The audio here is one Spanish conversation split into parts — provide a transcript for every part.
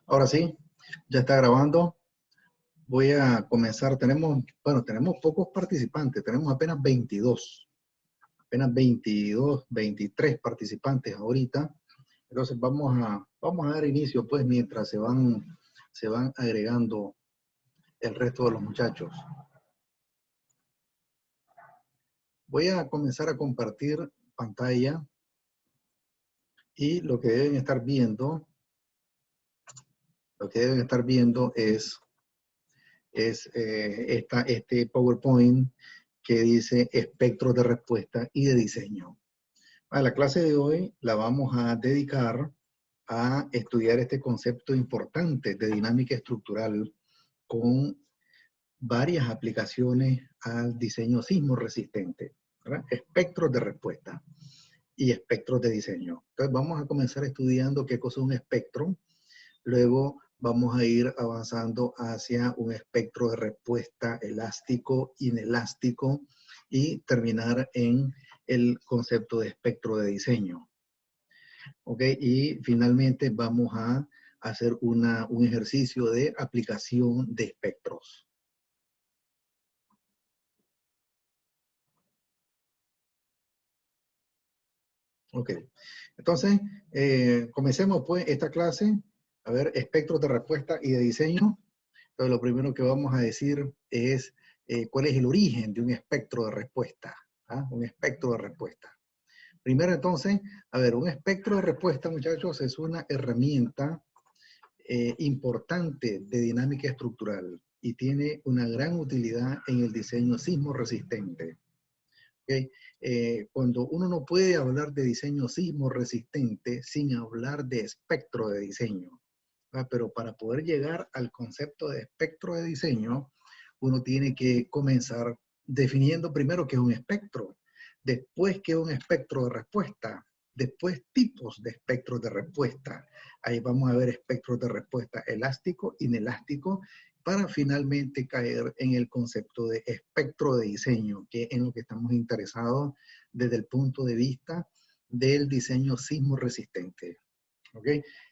Ahora sí, ya está grabando. Voy a comenzar. Tenemos pocos participantes. Tenemos apenas 22. Apenas 22, 23 participantes ahorita. Entonces vamos a dar inicio, pues, mientras se van agregando el resto de los muchachos. Voy a comenzar a compartir pantalla y lo que deben estar viendo es este PowerPoint que dice espectros de respuesta y de diseño. La clase de hoy la vamos a dedicar a estudiar este concepto importante de dinámica estructural con varias aplicaciones al diseño sismo resistente, ¿verdad? Espectros de respuesta y espectros de diseño. Entonces vamos a comenzar estudiando qué cosa es un espectro. Luego vamos a ir avanzando hacia un espectro de respuesta elástico, inelástico y terminar en el concepto de espectro de diseño. ¿Ok? Y finalmente vamos a hacer un ejercicio de aplicación de espectros. Ok. Entonces, comencemos pues esta clase. A ver, espectros de respuesta y de diseño. Entonces, lo primero que vamos a decir es cuál es el origen de un espectro de respuesta. ¿Ah? Un espectro de respuesta. Primero, entonces, a ver, un espectro de respuesta, muchachos, es una herramienta importante de dinámica estructural y tiene una gran utilidad en el diseño sismo resistente. ¿Okay? Cuando uno no puede hablar de diseño sismo resistente sin hablar de espectro de diseño. Pero para poder llegar al concepto de espectro de diseño, uno tiene que comenzar definiendo primero qué es un espectro, después qué es un espectro de respuesta, después tipos de espectros de respuesta. Ahí vamos a ver espectros de respuesta elástico, inelástico, para finalmente caer en el concepto de espectro de diseño, que es en lo que estamos interesados desde el punto de vista del diseño sismo resistente. ¿Ok?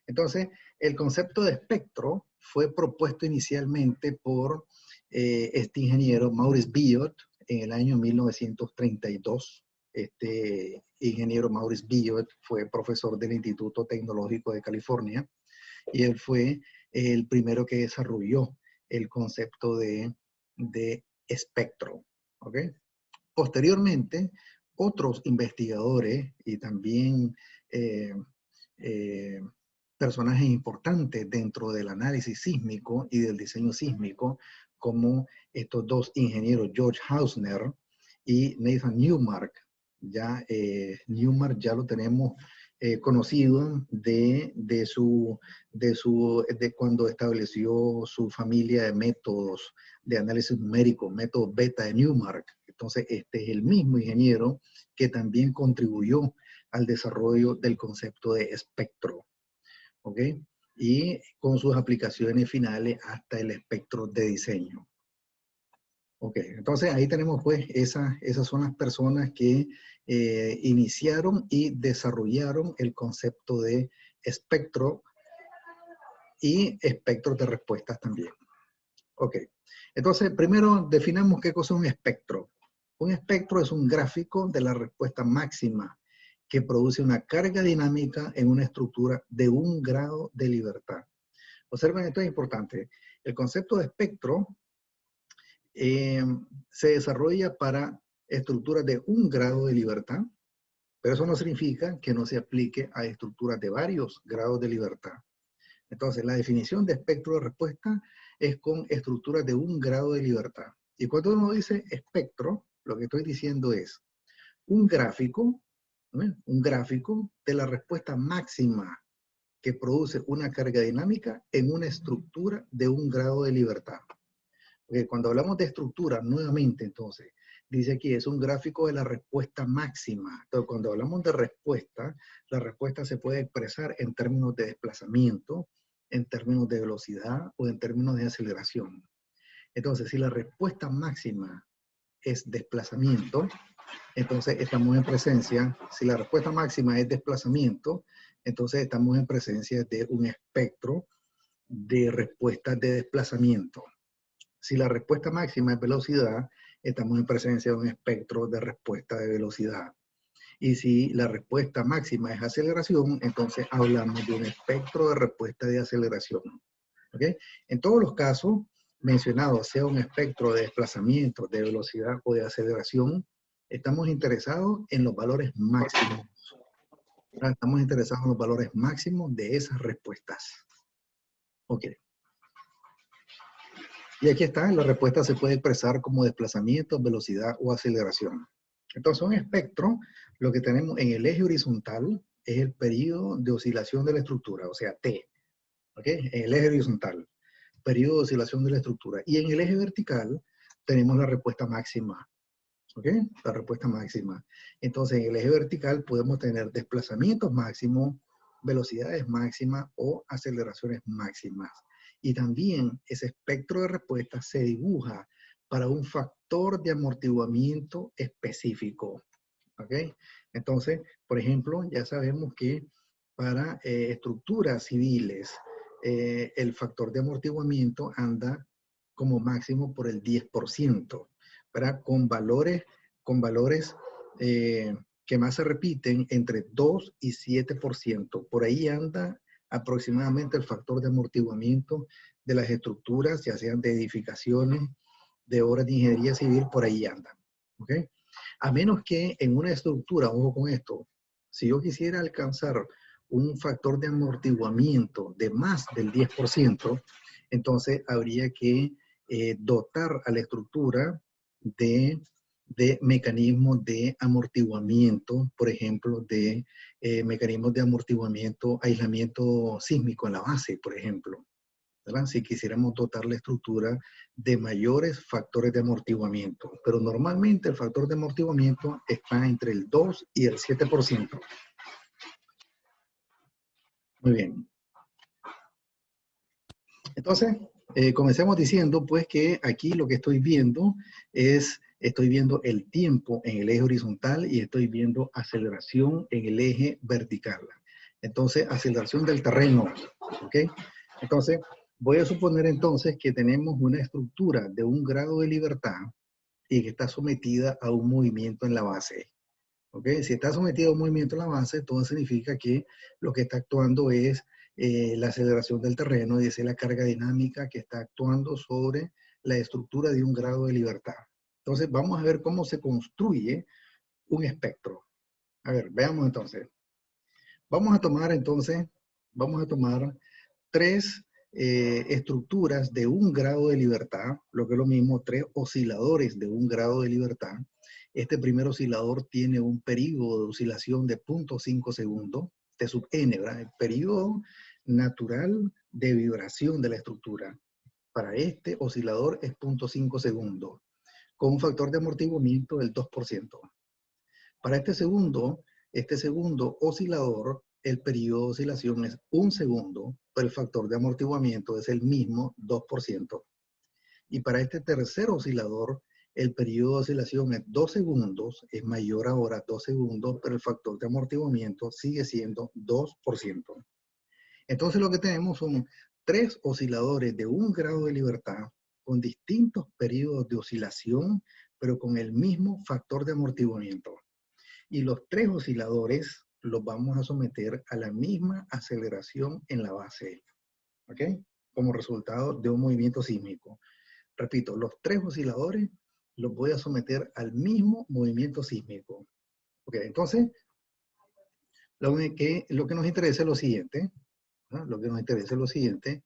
Entonces, el concepto de espectro fue propuesto inicialmente por este ingeniero Maurice Biot en el año 1932. Este ingeniero Maurice Biot fue profesor del Instituto Tecnológico de California y él fue el primero que desarrolló el concepto de espectro. ¿Ok? Posteriormente, otros investigadores y también personajes importantes dentro del análisis sísmico y del diseño sísmico, como estos dos ingenieros, George Hausner y Nathan Newmark. Ya Newmark ya lo tenemos conocido de cuando estableció su familia de métodos de análisis numérico, método beta de Newmark. Entonces, este es el mismo ingeniero que también contribuyó al desarrollo del concepto de espectro. ¿Ok? Y con sus aplicaciones finales hasta el espectro de diseño. Ok, entonces ahí tenemos pues esas son las personas que iniciaron y desarrollaron el concepto de espectro y espectros de respuestas también. Ok, entonces primero definamos qué cosa es un espectro. Un espectro es un gráfico de la respuesta máxima que produce una carga dinámica en una estructura de un grado de libertad. Observen, esto es importante. El concepto de espectro se desarrolla para estructuras de un grado de libertad, pero eso no significa que no se aplique a estructuras de varios grados de libertad. Entonces, la definición de espectro de respuesta es con estructuras de un grado de libertad. Y cuando uno dice espectro, lo que estoy diciendo es un gráfico de la respuesta máxima que produce una carga dinámica en una estructura de un grado de libertad. Porque cuando hablamos de estructura, nuevamente, entonces, dice aquí, es un gráfico de la respuesta máxima. Entonces, cuando hablamos de respuesta, la respuesta se puede expresar en términos de desplazamiento, en términos de velocidad o en términos de aceleración. Entonces, si la respuesta máxima es desplazamiento, entonces estamos en presencia, si la respuesta máxima es desplazamiento, entonces estamos en presencia de un espectro de respuestas de desplazamiento. Si la respuesta máxima es velocidad, estamos en presencia de un espectro de respuesta de velocidad. Y si la respuesta máxima es aceleración, entonces hablamos de un espectro de respuesta de aceleración. ¿Okay? En todos los casos mencionados, sea un espectro de desplazamiento, de velocidad o de aceleración, estamos interesados en los valores máximos. Estamos interesados en los valores máximos de esas respuestas. Ok. Y aquí está, la respuesta se puede expresar como desplazamiento, velocidad o aceleración. Entonces, un espectro, lo que tenemos en el eje horizontal es el periodo de oscilación de la estructura, o sea, T. ¿Ok? En el eje horizontal, periodo de oscilación de la estructura. Y en el eje vertical tenemos la respuesta máxima. ¿Ok? La respuesta máxima. Entonces, en el eje vertical podemos tener desplazamientos máximos, velocidades máximas o aceleraciones máximas. Y también ese espectro de respuesta se dibuja para un factor de amortiguamiento específico. ¿Ok? Entonces, por ejemplo, ya sabemos que para estructuras civiles, el factor de amortiguamiento anda como máximo por el 10%, ¿verdad? Con valores que más se repiten entre 2 y 7%. Por ahí anda aproximadamente el factor de amortiguamiento de las estructuras, ya sean de edificaciones, de obras de ingeniería civil, por ahí andan. ¿Ok? A menos que en una estructura, ojo con esto, si yo quisiera alcanzar un factor de amortiguamiento de más del 10%, entonces habría que dotar a la estructura de mecanismos de amortiguamiento, por ejemplo, de mecanismos de amortiguamiento, aislamiento sísmico en la base, por ejemplo, ¿verdad? Si quisiéramos dotar la estructura de mayores factores de amortiguamiento. Pero normalmente el factor de amortiguamiento está entre el 2 y el 7%. Muy bien. Entonces, comencemos diciendo pues que aquí lo que estoy viendo el tiempo en el eje horizontal y estoy viendo aceleración en el eje vertical. Entonces, aceleración del terreno, ¿ok? Entonces, voy a suponer entonces que tenemos una estructura de un grado de libertad y que está sometida a un movimiento en la base. ¿Ok? Si está sometido a un movimiento en la base, todo significa que lo que está actuando es la aceleración del terreno y esa es la carga dinámica que está actuando sobre la estructura de un grado de libertad. Entonces, vamos a ver cómo se construye un espectro. A ver, veamos entonces. Vamos a tomar tres estructuras de un grado de libertad, lo que es lo mismo, tres osciladores de un grado de libertad. Este primer oscilador tiene un periodo de oscilación de 0.5 segundos, T sub n, ¿verdad? El periodo natural de vibración de la estructura. Para este oscilador es 0.5 segundos, con un factor de amortiguamiento del 2%. Para este segundo oscilador, el periodo de oscilación es 1 segundo, pero el factor de amortiguamiento es el mismo, 2%. Y para este tercer oscilador, el periodo de oscilación es 2 segundos, es mayor ahora 2 segundos, pero el factor de amortiguamiento sigue siendo 2%. Entonces lo que tenemos son tres osciladores de un grado de libertad con distintos periodos de oscilación, pero con el mismo factor de amortiguamiento. Y los tres osciladores los vamos a someter a la misma aceleración en la base, ¿ok? Como resultado de un movimiento sísmico. Repito, los tres osciladores los voy a someter al mismo movimiento sísmico. Ok, entonces, lo que nos interesa es lo siguiente, ¿no? Lo que nos interesa es lo siguiente.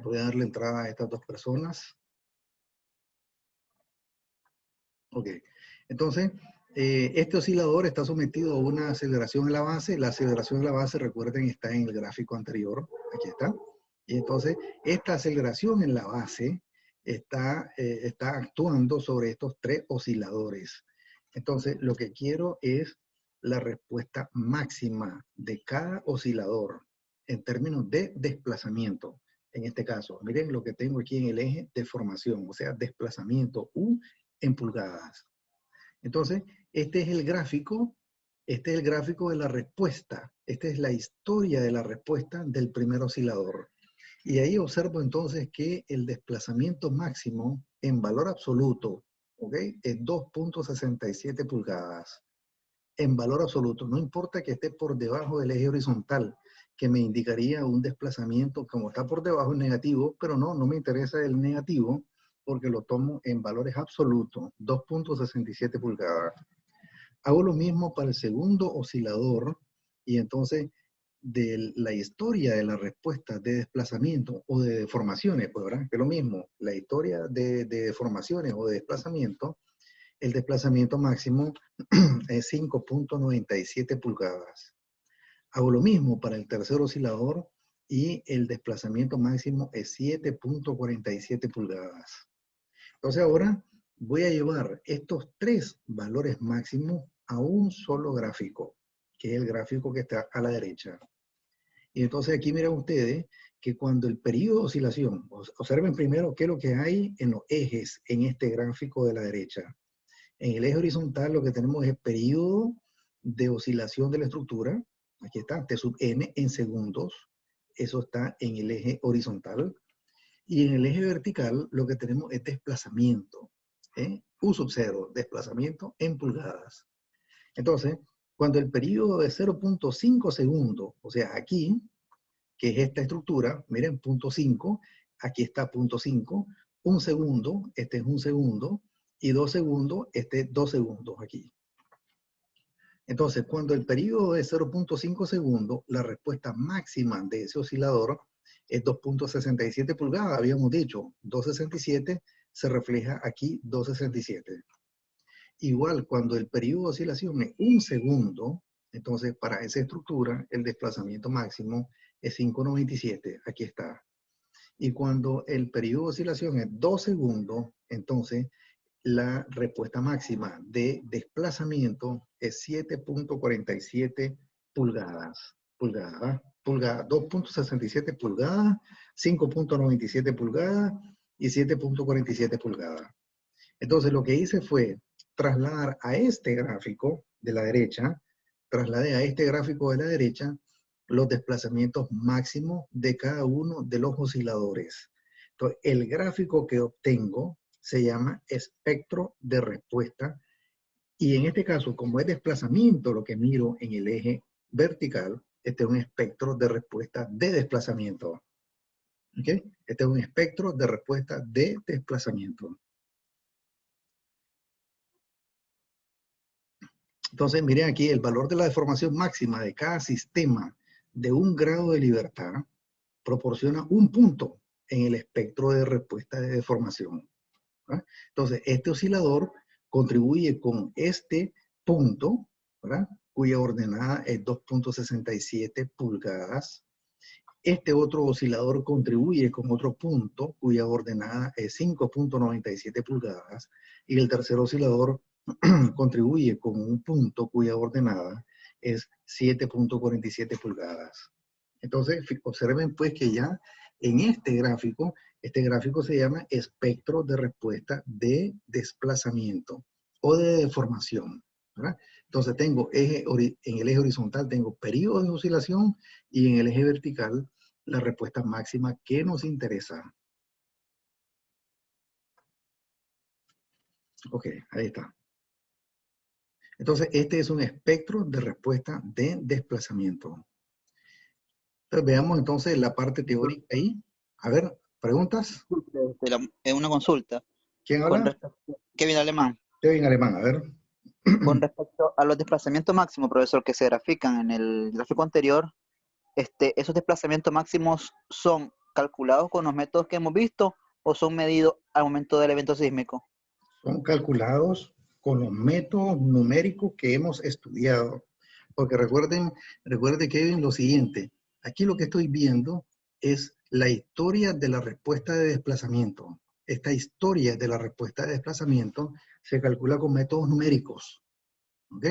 Voy a darle entrada a estas dos personas. Ok, entonces, este oscilador está sometido a una aceleración en la base. La aceleración en la base, recuerden, está en el gráfico anterior. Aquí está. Y entonces, esta aceleración en la base está actuando sobre estos tres osciladores. Entonces, lo que quiero es la respuesta máxima de cada oscilador en términos de desplazamiento. En este caso, miren lo que tengo aquí en el eje de formación, o sea, desplazamiento U en pulgadas. Entonces, este es el gráfico de la respuesta. Esta es la historia de la respuesta del primer oscilador. Y ahí observo entonces que el desplazamiento máximo en valor absoluto, ¿ok? Es 2.67 pulgadas. En valor absoluto, no importa que esté por debajo del eje horizontal, que me indicaría un desplazamiento, como está por debajo es negativo, pero no me interesa el negativo, porque lo tomo en valores absolutos, 2.67 pulgadas. Hago lo mismo para el segundo oscilador, y entonces de la historia de la respuesta de desplazamiento o de deformaciones, pues, ¿verdad? Que es lo mismo, la historia de deformaciones o de desplazamiento, el desplazamiento máximo es 5.97 pulgadas. Hago lo mismo para el tercer oscilador y el desplazamiento máximo es 7.47 pulgadas. Entonces ahora voy a llevar estos tres valores máximos a un solo gráfico, que es el gráfico que está a la derecha. Y entonces aquí miren ustedes que cuando el periodo de oscilación, observen primero qué es lo que hay en los ejes en este gráfico de la derecha. En el eje horizontal lo que tenemos es el periodo de oscilación de la estructura. Aquí está, T sub n en segundos. Eso está en el eje horizontal. Y en el eje vertical lo que tenemos es desplazamiento. U sub 0, desplazamiento en pulgadas. Entonces, cuando el periodo de 0.5 segundos, o sea, aquí, que es esta estructura, miren, punto 5, aquí está punto 5, un segundo, este es un segundo, y 2 segundos, este es 2 segundos aquí. Entonces, cuando el periodo es 0.5 segundos, la respuesta máxima de ese oscilador es 2.67 pulgadas, habíamos dicho, 2.67 se refleja aquí 2.67. Igual, cuando el periodo de oscilación es un segundo, entonces para esa estructura el desplazamiento máximo es 5.97, aquí está. Y cuando el periodo de oscilación es 2 segundos, entonces la respuesta máxima de desplazamiento es 7.47 pulgadas. Pulgadas, 2.67 pulgadas, 5.97 pulgadas y 7.47 pulgadas. Entonces lo que hice fue trasladar a este gráfico de la derecha, trasladé a este gráfico de la derecha los desplazamientos máximos de cada uno de los osciladores. Entonces, el gráfico que obtengo se llama espectro de respuesta, y en este caso, como es desplazamiento lo que miro en el eje vertical, este es un espectro de respuesta de desplazamiento. ¿Okay? Este es un espectro de respuesta de desplazamiento. Entonces, miren aquí, el valor de la deformación máxima de cada sistema de un grado de libertad proporciona un punto en el espectro de respuesta de deformación. ¿Verdad? Entonces, este oscilador contribuye con este punto, ¿verdad? Cuya ordenada es 2.67 pulgadas. Este otro oscilador contribuye con otro punto cuya ordenada es 5.97 pulgadas. Y el tercer oscilador contribuye con un punto cuya ordenada es 7.47 pulgadas. Entonces, observen pues que ya en este gráfico se llama espectro de respuesta de desplazamiento o de deformación, ¿verdad? Entonces tengo en el eje horizontal tengo periodo de oscilación y en el eje vertical la respuesta máxima que nos interesa. Ok, ahí está. Entonces, este es un espectro de respuesta de desplazamiento. Entonces, veamos entonces la parte teórica ahí. A ver, ¿preguntas? Es una consulta. ¿Quién Con habla? Kevin Alemán. Kevin Alemán, a ver. Con respecto a los desplazamientos máximos, profesor, que se grafican en el gráfico anterior, ¿esos desplazamientos máximos son calculados con los métodos que hemos visto o son medidos al momento del evento sísmico? Son calculados con los métodos numéricos que hemos estudiado. Porque recuerden, Kevin, lo siguiente. Aquí lo que estoy viendo es la historia de la respuesta de desplazamiento. Esta historia de la respuesta de desplazamiento se calcula con métodos numéricos. ¿Ok?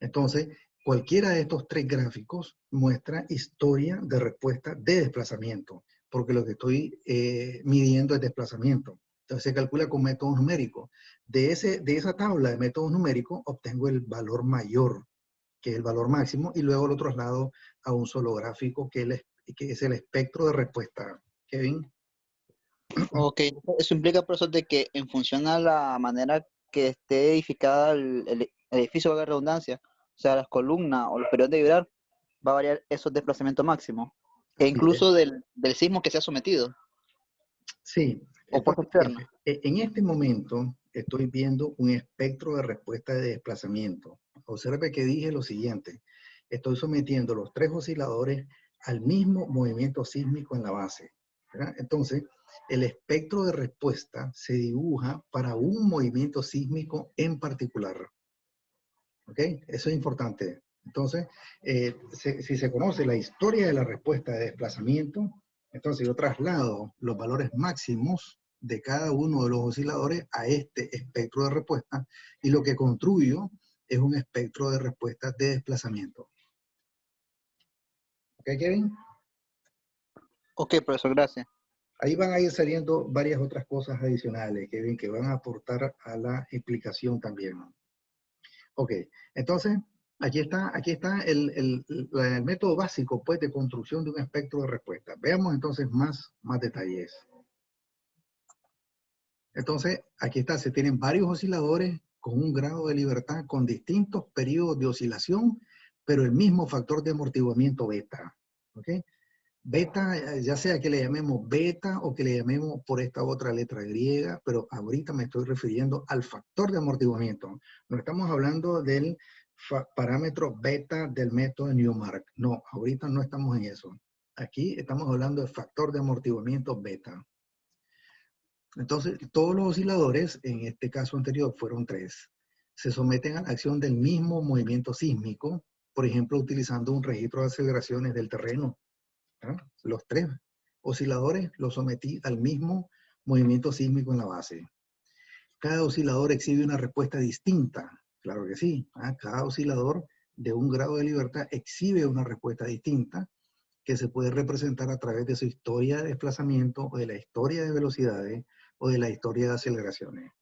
Entonces, cualquiera de estos tres gráficos muestra historia de respuesta de desplazamiento, porque lo que estoy midiendo es desplazamiento. Entonces se calcula con métodos numéricos. De esa tabla de métodos numéricos obtengo el valor mayor, que es el valor máximo, y luego lo traslado a un solo gráfico, que es que es el espectro de respuesta. Kevin. Ok, eso implica, profesor, de que en función a la manera que esté edificada el edificio, valga la redundancia, o sea, las columnas o los periodos de vibrar, va a variar esos desplazamientos máximos, e Sí, incluso del sismo que se ha sometido, sí. o fuerza Entonces, externa. fíjate, en este momento estoy viendo un espectro de respuesta de desplazamiento. Observe que dije lo siguiente. Estoy sometiendo los 3 osciladores al mismo movimiento sísmico en la base, ¿verdad? Entonces, el espectro de respuesta se dibuja para un movimiento sísmico en particular. ¿Ok? Eso es importante. Entonces, si se conoce la historia de la respuesta de desplazamiento, entonces yo traslado los valores máximos de cada uno de los osciladores a este espectro de respuesta y lo que construyo es un espectro de respuesta de desplazamiento. ¿Ok, Kevin? Ok, profesor, gracias. Ahí van a ir saliendo varias otras cosas adicionales, Kevin, que van a aportar a la explicación también. Ok, entonces aquí está el método básico pues, de construcción de un espectro de respuesta. Veamos entonces más detalles. Entonces, aquí está, se tienen varios osciladores con un grado de libertad con distintos periodos de oscilación, pero el mismo factor de amortiguamiento beta. ¿Ok? Beta, ya sea que le llamemos beta o que le llamemos por esta otra letra griega, pero ahorita me estoy refiriendo al factor de amortiguamiento. No estamos hablando del parámetro beta del método de Newmark. No, ahorita no estamos en eso. Aquí estamos hablando del factor de amortiguamiento beta. Entonces, todos los osciladores, en este caso anterior fueron 3, se someten a la acción del mismo movimiento sísmico, por ejemplo, utilizando un registro de aceleraciones del terreno. ¿Ah? Los 3 osciladores los sometí al mismo movimiento sísmico en la base. Cada oscilador exhibe una respuesta distinta. Claro que sí. ¿Ah? Cada oscilador de un grado de libertad exhibe una respuesta distinta que se puede representar a través de su historia de desplazamiento o de la historia de velocidades o de la historia de aceleraciones.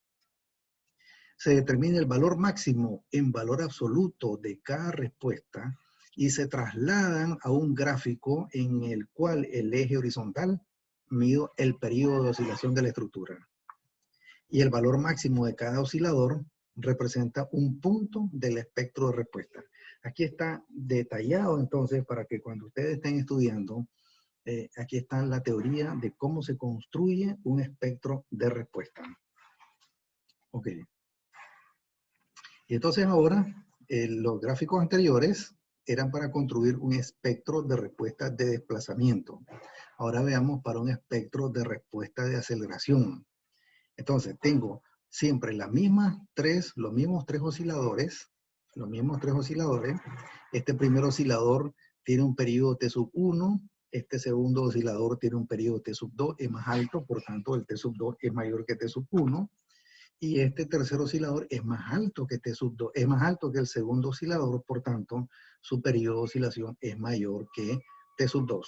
Se determina el valor máximo en valor absoluto de cada respuesta y se trasladan a un gráfico en el cual el eje horizontal mide el periodo de oscilación de la estructura. Y el valor máximo de cada oscilador representa un punto del espectro de respuesta. Aquí está detallado entonces para que cuando ustedes estén estudiando, aquí está la teoría de cómo se construye un espectro de respuesta. Ok. Y entonces ahora, los gráficos anteriores eran para construir un espectro de respuesta de desplazamiento. Ahora veamos para un espectro de respuesta de aceleración. Entonces, tengo siempre los mismos 3 osciladores, Este primer oscilador tiene un periodo T sub 1, este segundo oscilador tiene un periodo T sub 2, es más alto, por tanto el T sub 2 es mayor que T sub 1. Y este tercer oscilador es más alto que T sub 2, es más alto que el segundo oscilador, por tanto, su periodo de oscilación es mayor que T sub 2.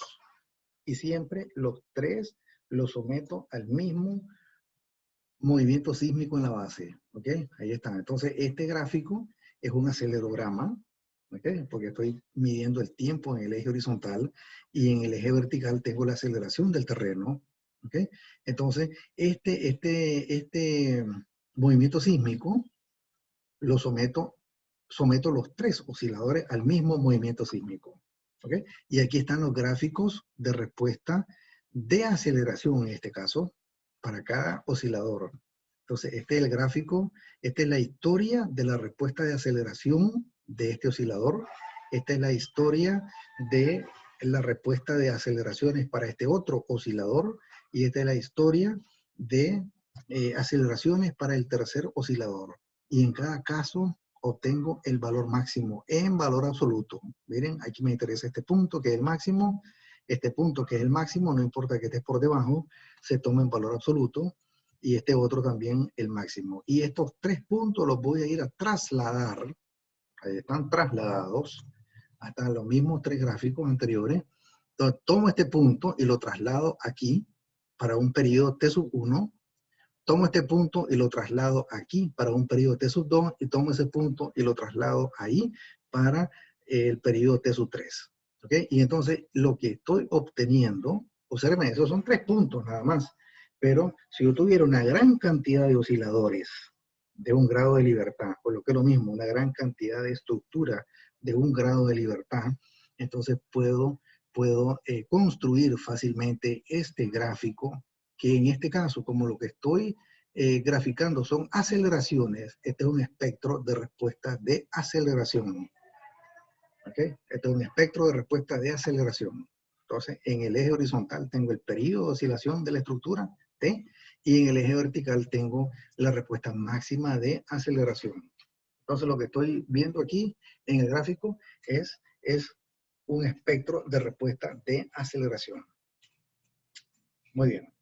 Y siempre los 3 los someto al mismo movimiento sísmico en la base. ¿Ok? Ahí está. Entonces, este gráfico es un acelerograma, ¿ok? Porque estoy midiendo el tiempo en el eje horizontal y en el eje vertical tengo la aceleración del terreno. ¿Ok? Entonces, este movimiento sísmico lo someto los 3 osciladores al mismo movimiento sísmico. ¿Ok? Y aquí están los gráficos de respuesta de aceleración en este caso para cada oscilador. Entonces, este es el gráfico, esta es la historia de la respuesta de aceleración de este oscilador. Esta es la historia de la respuesta de aceleraciones para este otro oscilador. Y esta es la historia de aceleraciones para el tercer oscilador. Y en cada caso obtengo el valor máximo en valor absoluto. Miren, aquí me interesa este punto que es el máximo. Este punto que es el máximo, no importa que esté por debajo, se toma en valor absoluto. Y este otro también el máximo. Y estos 3 puntos los voy a ir a trasladar. Ahí están trasladados hasta los mismos 3 gráficos anteriores. Entonces, tomo este punto y lo traslado aquí para un periodo T sub 1. Tomo este punto y lo traslado aquí para un periodo T sub 2 y tomo ese punto y lo traslado ahí para el periodo T sub 3. ¿Ok? Y entonces lo que estoy obteniendo, observen, esos son 3 puntos nada más. Pero si yo tuviera una gran cantidad de osciladores de un grado de libertad, o lo que es lo mismo, una gran cantidad de estructura de un grado de libertad, entonces puedo construir fácilmente este gráfico, que en este caso, como lo que estoy graficando son aceleraciones, este es un espectro de respuesta de aceleración. ¿Okay? Este es un espectro de respuesta de aceleración. Entonces, en el eje horizontal tengo el periodo de oscilación de la estructura, T, y en el eje vertical tengo la respuesta máxima de aceleración. Entonces, lo que estoy viendo aquí en el gráfico es un espectro de respuesta de aceleración. Muy bien.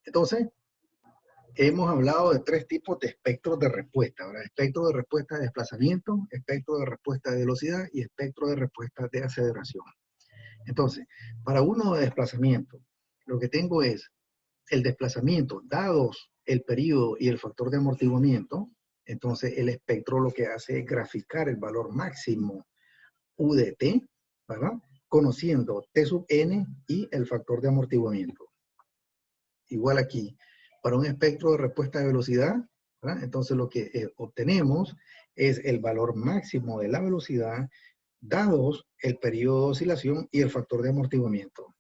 Entonces, hemos hablado de 3 tipos de espectros de respuesta. Ahora, espectro de respuesta de desplazamiento, espectro de respuesta de velocidad y espectro de respuesta de aceleración. Entonces, para uno de desplazamiento, lo que tengo es el desplazamiento, dados el periodo y el factor de amortiguamiento. Entonces, el espectro lo que hace es graficar el valor máximo U de T, ¿verdad? Conociendo T sub N y el factor de amortiguamiento. Igual aquí, para un espectro de respuesta de velocidad, ¿verdad? Entonces lo que obtenemos es el valor máximo de la velocidad dados el periodo de oscilación y el factor de amortiguamiento.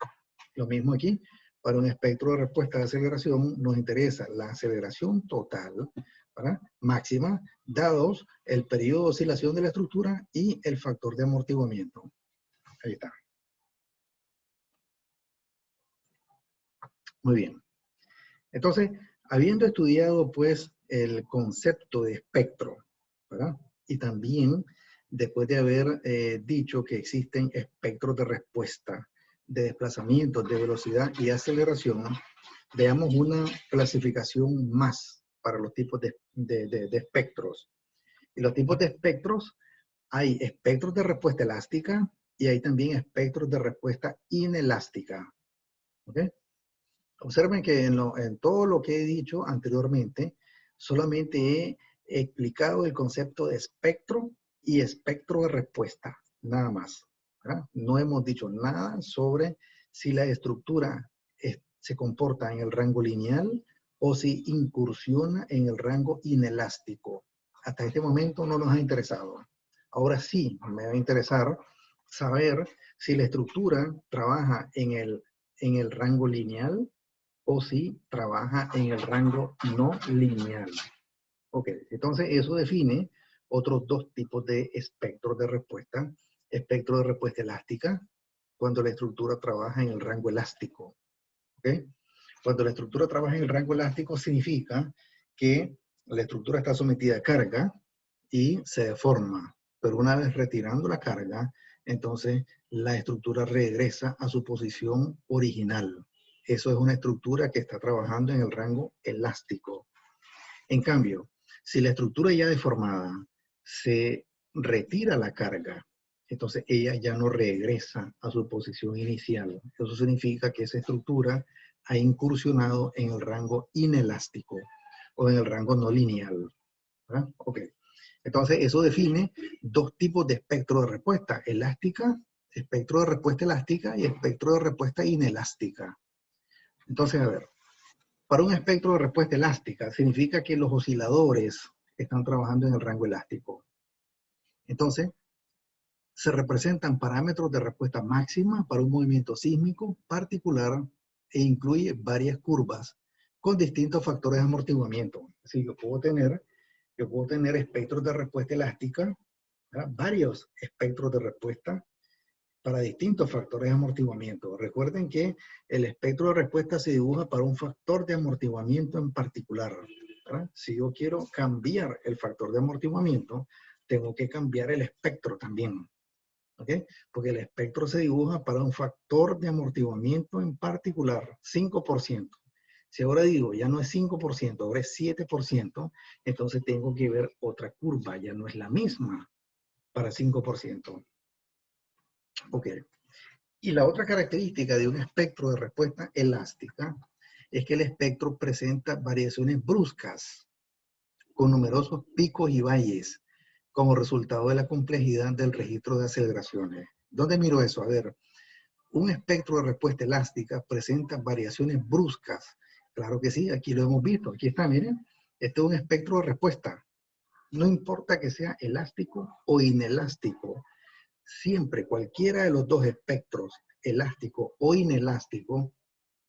Lo mismo aquí, para un espectro de respuesta de aceleración nos interesa la aceleración total, ¿verdad? Máxima, dados el periodo de oscilación de la estructura y el factor de amortiguamiento. Ahí está. Muy bien. Entonces, habiendo estudiado pues el concepto de espectro, ¿verdad? Y también después de haber dicho que existen espectros de respuesta, de desplazamiento, de velocidad y aceleración, veamos una clasificación más para los tipos de espectros. Y los tipos de espectros, hay espectros de respuesta elástica y hay también espectros de respuesta inelástica. ¿Ok? Observen que en todo lo que he dicho anteriormente, solamente he explicado el concepto de espectro y espectro de respuesta, nada más. ¿Verdad? No hemos dicho nada sobre si la estructura se comporta en el rango lineal o si incursiona en el rango inelástico. Hasta este momento no nos ha interesado. Ahora sí me va a interesar saber si la estructura trabaja en el rango lineal o si trabaja en el rango no lineal. Ok, entonces eso define otros 2 tipos de espectros de respuesta. Espectro de respuesta elástica, cuando la estructura trabaja en el rango elástico. ¿Ok? Cuando la estructura trabaja en el rango elástico significa que la estructura está sometida a carga y se deforma. Pero una vez retirando la carga, entonces la estructura regresa a su posición original. Eso es una estructura que está trabajando en el rango elástico. En cambio, si la estructura ya deformada se retira la carga, entonces ella ya no regresa a su posición inicial. Eso significa que esa estructura ha incursionado en el rango inelástico o en el rango no lineal. ¿Verdad? Ok. Entonces, eso define 2 tipos de espectro de respuesta: elástica, espectro de respuesta elástica y espectro de respuesta inelástica. Entonces, a ver, para un espectro de respuesta elástica significa que los osciladores están trabajando en el rango elástico. Entonces, se representan parámetros de respuesta máxima para un movimiento sísmico particular e incluye varias curvas con distintos factores de amortiguamiento. Así que yo puedo tener espectros de respuesta elástica, ¿verdad? Varios espectros de respuesta para distintos factores de amortiguamiento. Recuerden que el espectro de respuesta se dibuja para un factor de amortiguamiento en particular, ¿verdad? Si yo quiero cambiar el factor de amortiguamiento, tengo que cambiar el espectro también. ¿Ok? Porque el espectro se dibuja para un factor de amortiguamiento en particular, 5%. Si ahora digo, ya no es 5%, ahora es 7%, entonces tengo que ver otra curva, ya no es la misma para 5%. Ok. Y la otra característica de un espectro de respuesta elástica es que el espectro presenta variaciones bruscas con numerosos picos y valles como resultado de la complejidad del registro de aceleraciones. ¿Dónde miro eso? A ver, un espectro de respuesta elástica presenta variaciones bruscas. Claro que sí, aquí lo hemos visto. Aquí está, miren. Este es un espectro de respuesta. No importa que sea elástico o inelástico. Siempre cualquiera de los dos espectros, elástico o inelástico,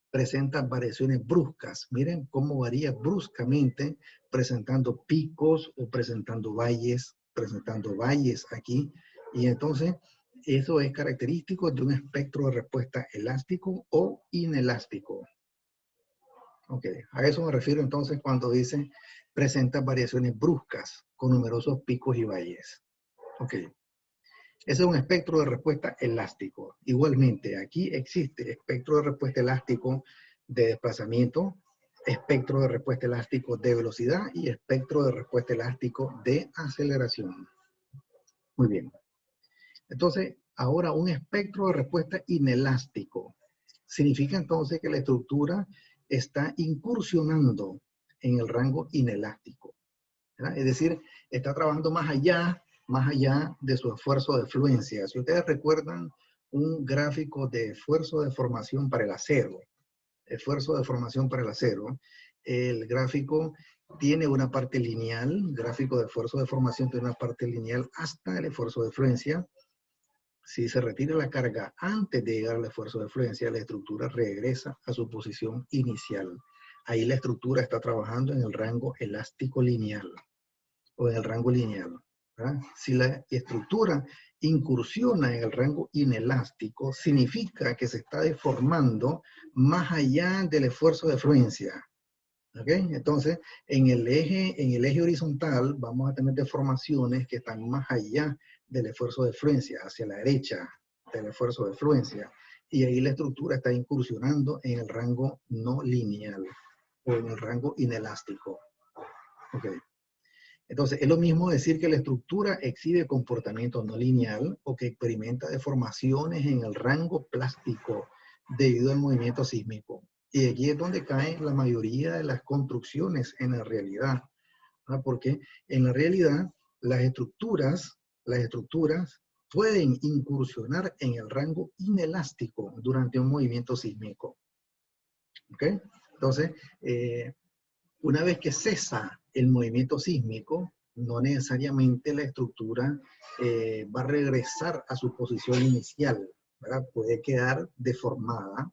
presentan variaciones bruscas. Miren cómo varía bruscamente, presentando picos o presentando valles aquí. Y entonces, eso es característico de un espectro de respuesta elástico o inelástico. Ok, a eso me refiero entonces cuando dice presenta variaciones bruscas con numerosos picos y valles. Ok, ese es un espectro de respuesta elástico. Igualmente, aquí existe espectro de respuesta elástico de desplazamiento, espectro de respuesta elástico de velocidad y espectro de respuesta elástico de aceleración. Muy bien. Entonces, ahora un espectro de respuesta inelástico. Significa entonces que la estructura está incursionando en el rango inelástico, ¿verdad? Es decir, está trabajando más allá de su esfuerzo de fluencia. Si ustedes recuerdan un gráfico de esfuerzo de formación para el acero, el gráfico tiene una parte lineal, gráfico de esfuerzo de formación tiene una parte lineal hasta el esfuerzo de fluencia. Si se retira la carga antes de llegar al esfuerzo de fluencia, la estructura regresa a su posición inicial. Ahí la estructura está trabajando en el rango elástico lineal o en el rango lineal, ¿verdad? Si la estructura incursiona en el rango inelástico, significa que se está deformando más allá del esfuerzo de fluencia. ¿Ok? Entonces, en el eje horizontal vamos a tener deformaciones que están más allá del esfuerzo de fluencia, hacia la derecha del esfuerzo de fluencia. Y ahí la estructura está incursionando en el rango no lineal o en el rango inelástico. ¿Ok? Entonces, es lo mismo decir que la estructura exhibe comportamiento no lineal o que experimenta deformaciones en el rango plástico debido al movimiento sísmico. Y aquí es donde caen la mayoría de las construcciones en la realidad, ¿no? Porque en la realidad las estructuras pueden incursionar en el rango inelástico durante un movimiento sísmico. ¿Ok? Entonces, una vez que cesa el movimiento sísmico, no necesariamente la estructura va a regresar a su posición inicial, ¿verdad? Puede quedar deformada.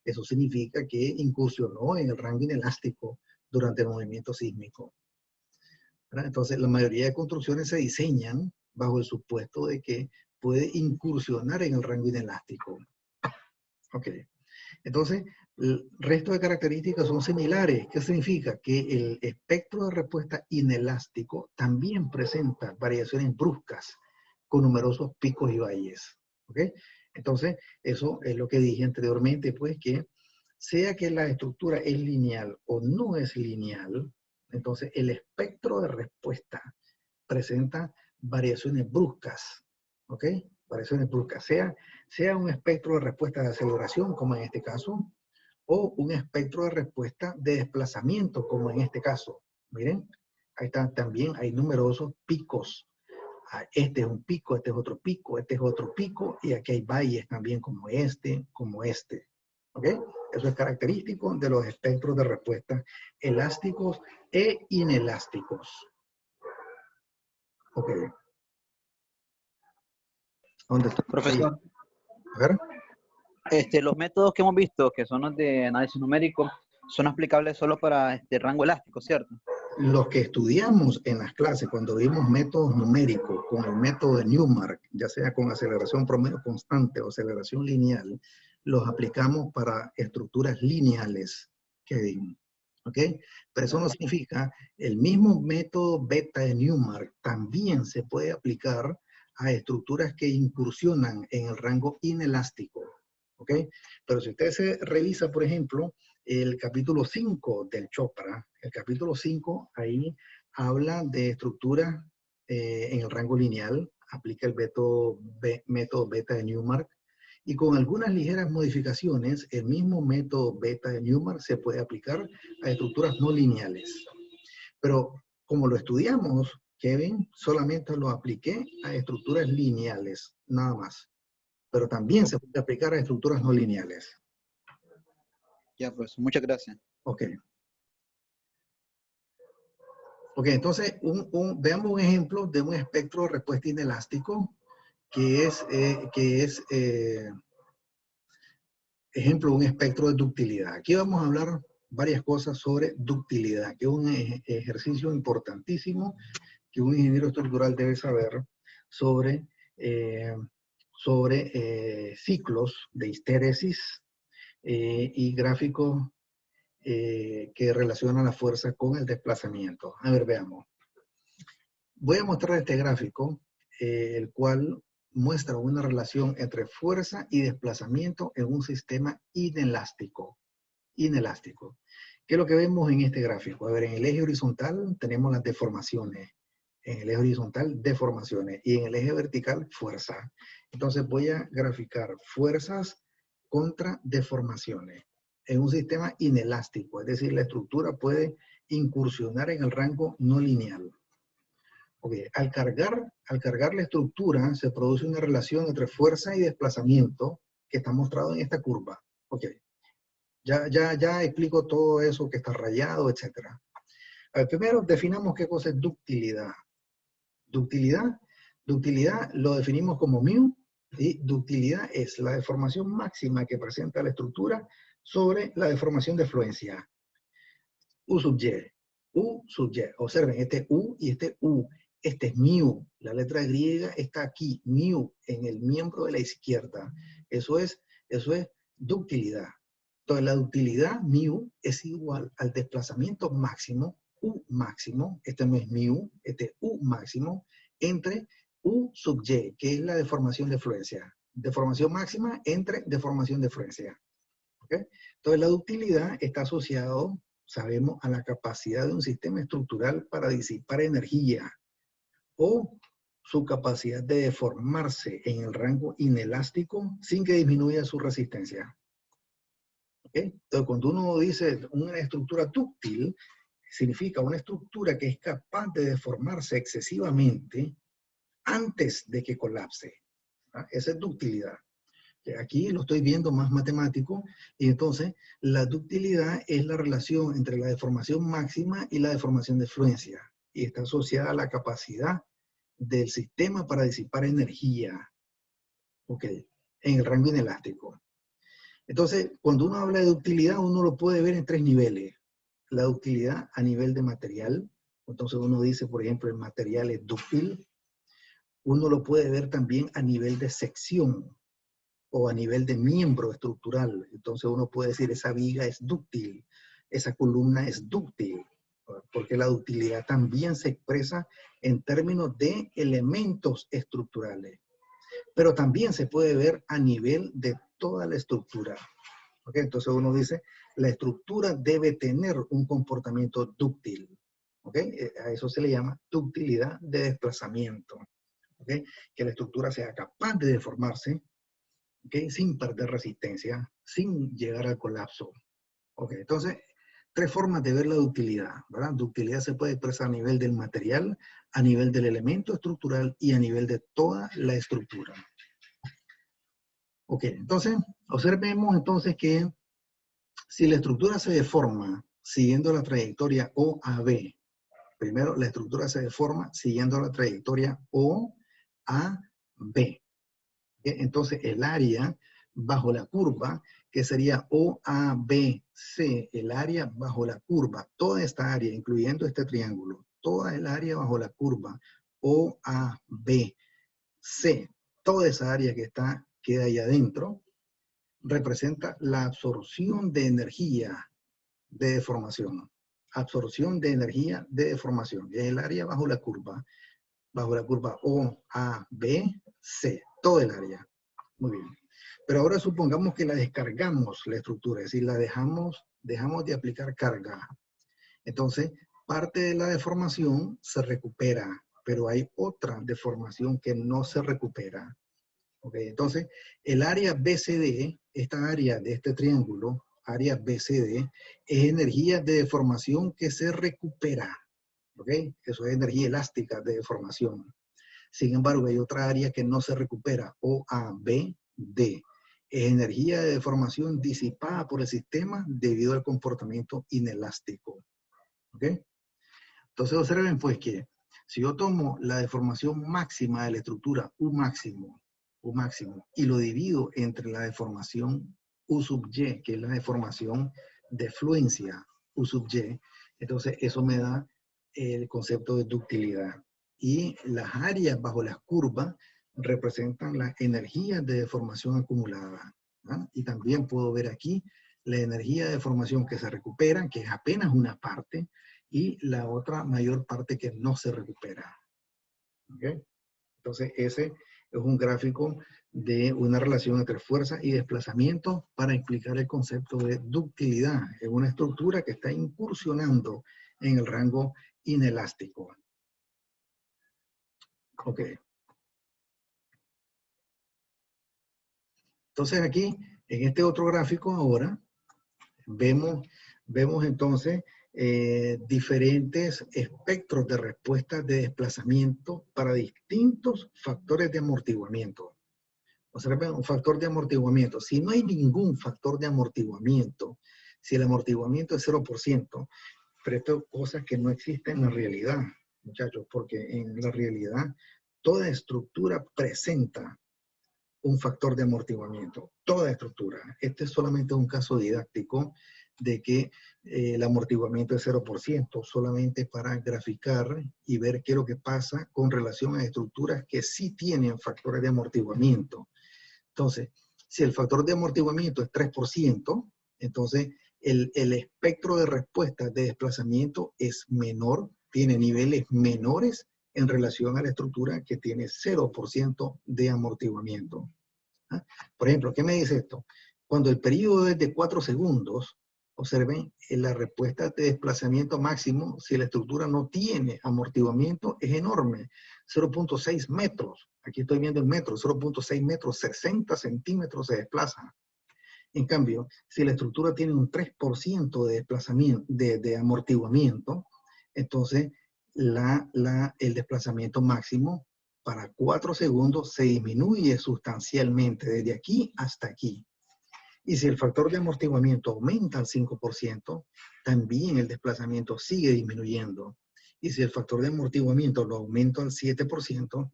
Eso significa que incursionó en el rango inelástico durante el movimiento sísmico, ¿verdad? Entonces, la mayoría de construcciones se diseñan bajo el supuesto de que puede incursionar en el rango inelástico. Ok. Entonces, el resto de características son similares. ¿Qué significa? Que el espectro de respuesta inelástico también presenta variaciones bruscas con numerosos picos y valles. ¿Ok? Entonces, eso es lo que dije anteriormente, pues que sea que la estructura es lineal o no es lineal, entonces el espectro de respuesta presenta variaciones bruscas. ¿Ok? Variaciones bruscas. Sea un espectro de respuesta de aceleración, como en este caso, o un espectro de respuesta de desplazamiento, como en este caso. Miren, ahí están también, hay numerosos picos. Este es un pico, este es otro pico, este es otro pico, y aquí hay valles también como este, como este. ¿Ok? Eso es característico de los espectros de respuesta elásticos e inelásticos. Ok. ¿Dónde está? Profesor, A ver. los métodos que hemos visto, que son los de análisis numérico, son aplicables solo para este rango elástico, ¿cierto? Los que estudiamos en las clases, cuando vimos métodos numéricos con el método de Newmark, ya sea con aceleración promedio constante o aceleración lineal, los aplicamos para estructuras lineales, Kevin. ¿Ok? Pero eso no significa, el mismo método beta de Newmark también se puede aplicar a estructuras que incursionan en el rango inelástico. ¿Ok? Pero si usted se revisa, por ejemplo, el capítulo 5 del Chopra, el capítulo 5 ahí habla de estructura en el rango lineal, aplica el método beta de Newmark, Y con algunas ligeras modificaciones, el mismo método beta de Newmark se puede aplicar a estructuras no lineales. Pero como lo estudiamos, Kevin, solamente lo apliqué a estructuras lineales, nada más. Pero también se puede aplicar a estructuras no lineales. Ya, profesor, muchas gracias. Ok. Ok, entonces veamos un ejemplo de un espectro de respuesta inelástico que es ejemplo, un espectro de ductilidad. Aquí vamos a hablar varias cosas sobre ductilidad, que es un ejercicio importantísimo que un ingeniero estructural debe saber sobre, ciclos de histéresis y gráficos que relacionan la fuerza con el desplazamiento. A ver, veamos. Voy a mostrar este gráfico, el cual muestra una relación entre fuerza y desplazamiento en un sistema inelástico. Inelástico. ¿Qué es lo que vemos en este gráfico? A ver, en el eje horizontal tenemos las deformaciones. En el eje horizontal, deformaciones. Y en el eje vertical, fuerza. Entonces voy a graficar fuerzas contra deformaciones en un sistema inelástico. Es decir, la estructura puede incursionar en el rango no lineal. Okay. Al cargar la estructura, se produce una relación entre fuerza y desplazamiento que está mostrado en esta curva. Ok. Ya explico todo eso que está rayado, etc. A ver, primero definamos qué cosa es ductilidad. Ductilidad lo definimos como μ, y ductilidad es la deformación máxima que presenta la estructura sobre la deformación de fluencia. U sub y. U sub y. Observen, este U y este U. Este es μ. La letra griega está aquí, μ, en el miembro de la izquierda. Eso es ductilidad. Entonces, la ductilidad μ es igual al desplazamiento máximo, U máximo, este no es μ, este U máximo, entre U sub y, que es la deformación de fluencia. Deformación máxima entre deformación de fluencia. ¿Okay? Entonces, la ductilidad está asociado, sabemos, a la capacidad de un sistema estructural para disipar energía o su capacidad de deformarse en el rango inelástico sin que disminuya su resistencia. ¿Okay? Entonces, cuando uno dice una estructura dúctil, significa una estructura que es capaz de deformarse excesivamente antes de que colapse. ¿Ah? Esa es ductilidad. Aquí lo estoy viendo más matemático, y entonces la ductilidad es la relación entre la deformación máxima y la deformación de fluencia, y está asociada a la capacidad del sistema para disipar energía, ¿ok? En el rango inelástico. Entonces, cuando uno habla de ductilidad, uno lo puede ver en tres niveles. La ductilidad a nivel de material, entonces uno dice, por ejemplo, el material es dúctil. Uno lo puede ver también a nivel de sección, o a nivel de miembro estructural. Entonces uno puede decir, esa viga es dúctil, esa columna es dúctil, porque la ductilidad también se expresa en términos de elementos estructurales, pero también se puede ver a nivel de toda la estructura. ¿Okay? Entonces uno dice, la estructura debe tener un comportamiento dúctil. ¿Okay? A eso se le llama ductilidad de desplazamiento. ¿Okay? Que la estructura sea capaz de deformarse, ¿okay? Sin perder resistencia, sin llegar al colapso. ¿Okay? Entonces, tres formas de ver la ductilidad, ¿verdad? Ductilidad se puede expresar a nivel del material, a nivel del elemento estructural y a nivel de toda la estructura. Ok, entonces, observemos entonces que si la estructura se deforma siguiendo la trayectoria OAB, primero la estructura se deforma siguiendo la trayectoria OAB. Entonces, el área bajo la curva, que sería OABC, el área bajo la curva, toda esta área, incluyendo este triángulo, toda el área bajo la curva OABC, toda esa área que queda ahí adentro, representa la absorción de energía de deformación. Absorción de energía de deformación. Es el área bajo la curva OABC, todo el área. Muy bien. Pero ahora supongamos que la descargamos, la estructura, es decir, la dejamos de aplicar carga. Entonces, parte de la deformación se recupera, pero hay otra deformación que no se recupera. ¿Ok? Entonces, el área BCD, esta área de este triángulo, área BCD, es energía de deformación que se recupera. ¿Ok? Eso es energía elástica de deformación. Sin embargo, hay otra área que no se recupera, OABD. Es energía de deformación disipada por el sistema debido al comportamiento inelástico. ¿Ok? Entonces observen pues que si yo tomo la deformación máxima de la estructura U máximo, y lo divido entre la deformación U sub Y, que es la deformación de fluencia U sub Y, entonces eso me da el concepto de ductilidad. Y las áreas bajo las curvas representan las energías de deformación acumulada. ¿Ah? Y también puedo ver aquí la energía de deformación que se recupera, que es apenas una parte, y la otra mayor parte que no se recupera. ¿Okay? Entonces, ese es un gráfico de una relación entre fuerza y desplazamiento para explicar el concepto de ductilidad. Es una estructura que está incursionando en el rango inelástico. Ok. Entonces, aquí, en este otro gráfico ahora, vemos entonces diferentes espectros de respuestas de desplazamiento para distintos factores de amortiguamiento. Observen, un factor de amortiguamiento. Si no hay ningún factor de amortiguamiento, si el amortiguamiento es 0%, pero esto es cosas que no existen en la realidad, muchachos, porque en la realidad toda estructura presenta un factor de amortiguamiento, toda estructura. Este es solamente un caso didáctico de que el amortiguamiento es 0%, solamente para graficar y ver qué es lo que pasa con relación a estructuras que sí tienen factores de amortiguamiento. Entonces, si el factor de amortiguamiento es 3%, entonces el espectro de respuesta de desplazamiento es menor, tiene niveles menores en relación a la estructura que tiene 0% de amortiguamiento. ¿Ah? Por ejemplo, ¿qué me dice esto? Cuando el periodo es de 4 segundos, observen, la respuesta de desplazamiento máximo, si la estructura no tiene amortiguamiento, es enorme, 0.6 metros. Aquí estoy viendo el metro, 0.6 metros, 60 centímetros se desplaza. En cambio, si la estructura tiene un 3% de desplazamiento, de amortiguamiento, entonces el desplazamiento máximo para 4 segundos se disminuye sustancialmente desde aquí hasta aquí. Y si el factor de amortiguamiento aumenta al 5%, también el desplazamiento sigue disminuyendo. Y si el factor de amortiguamiento lo aumento al 7%,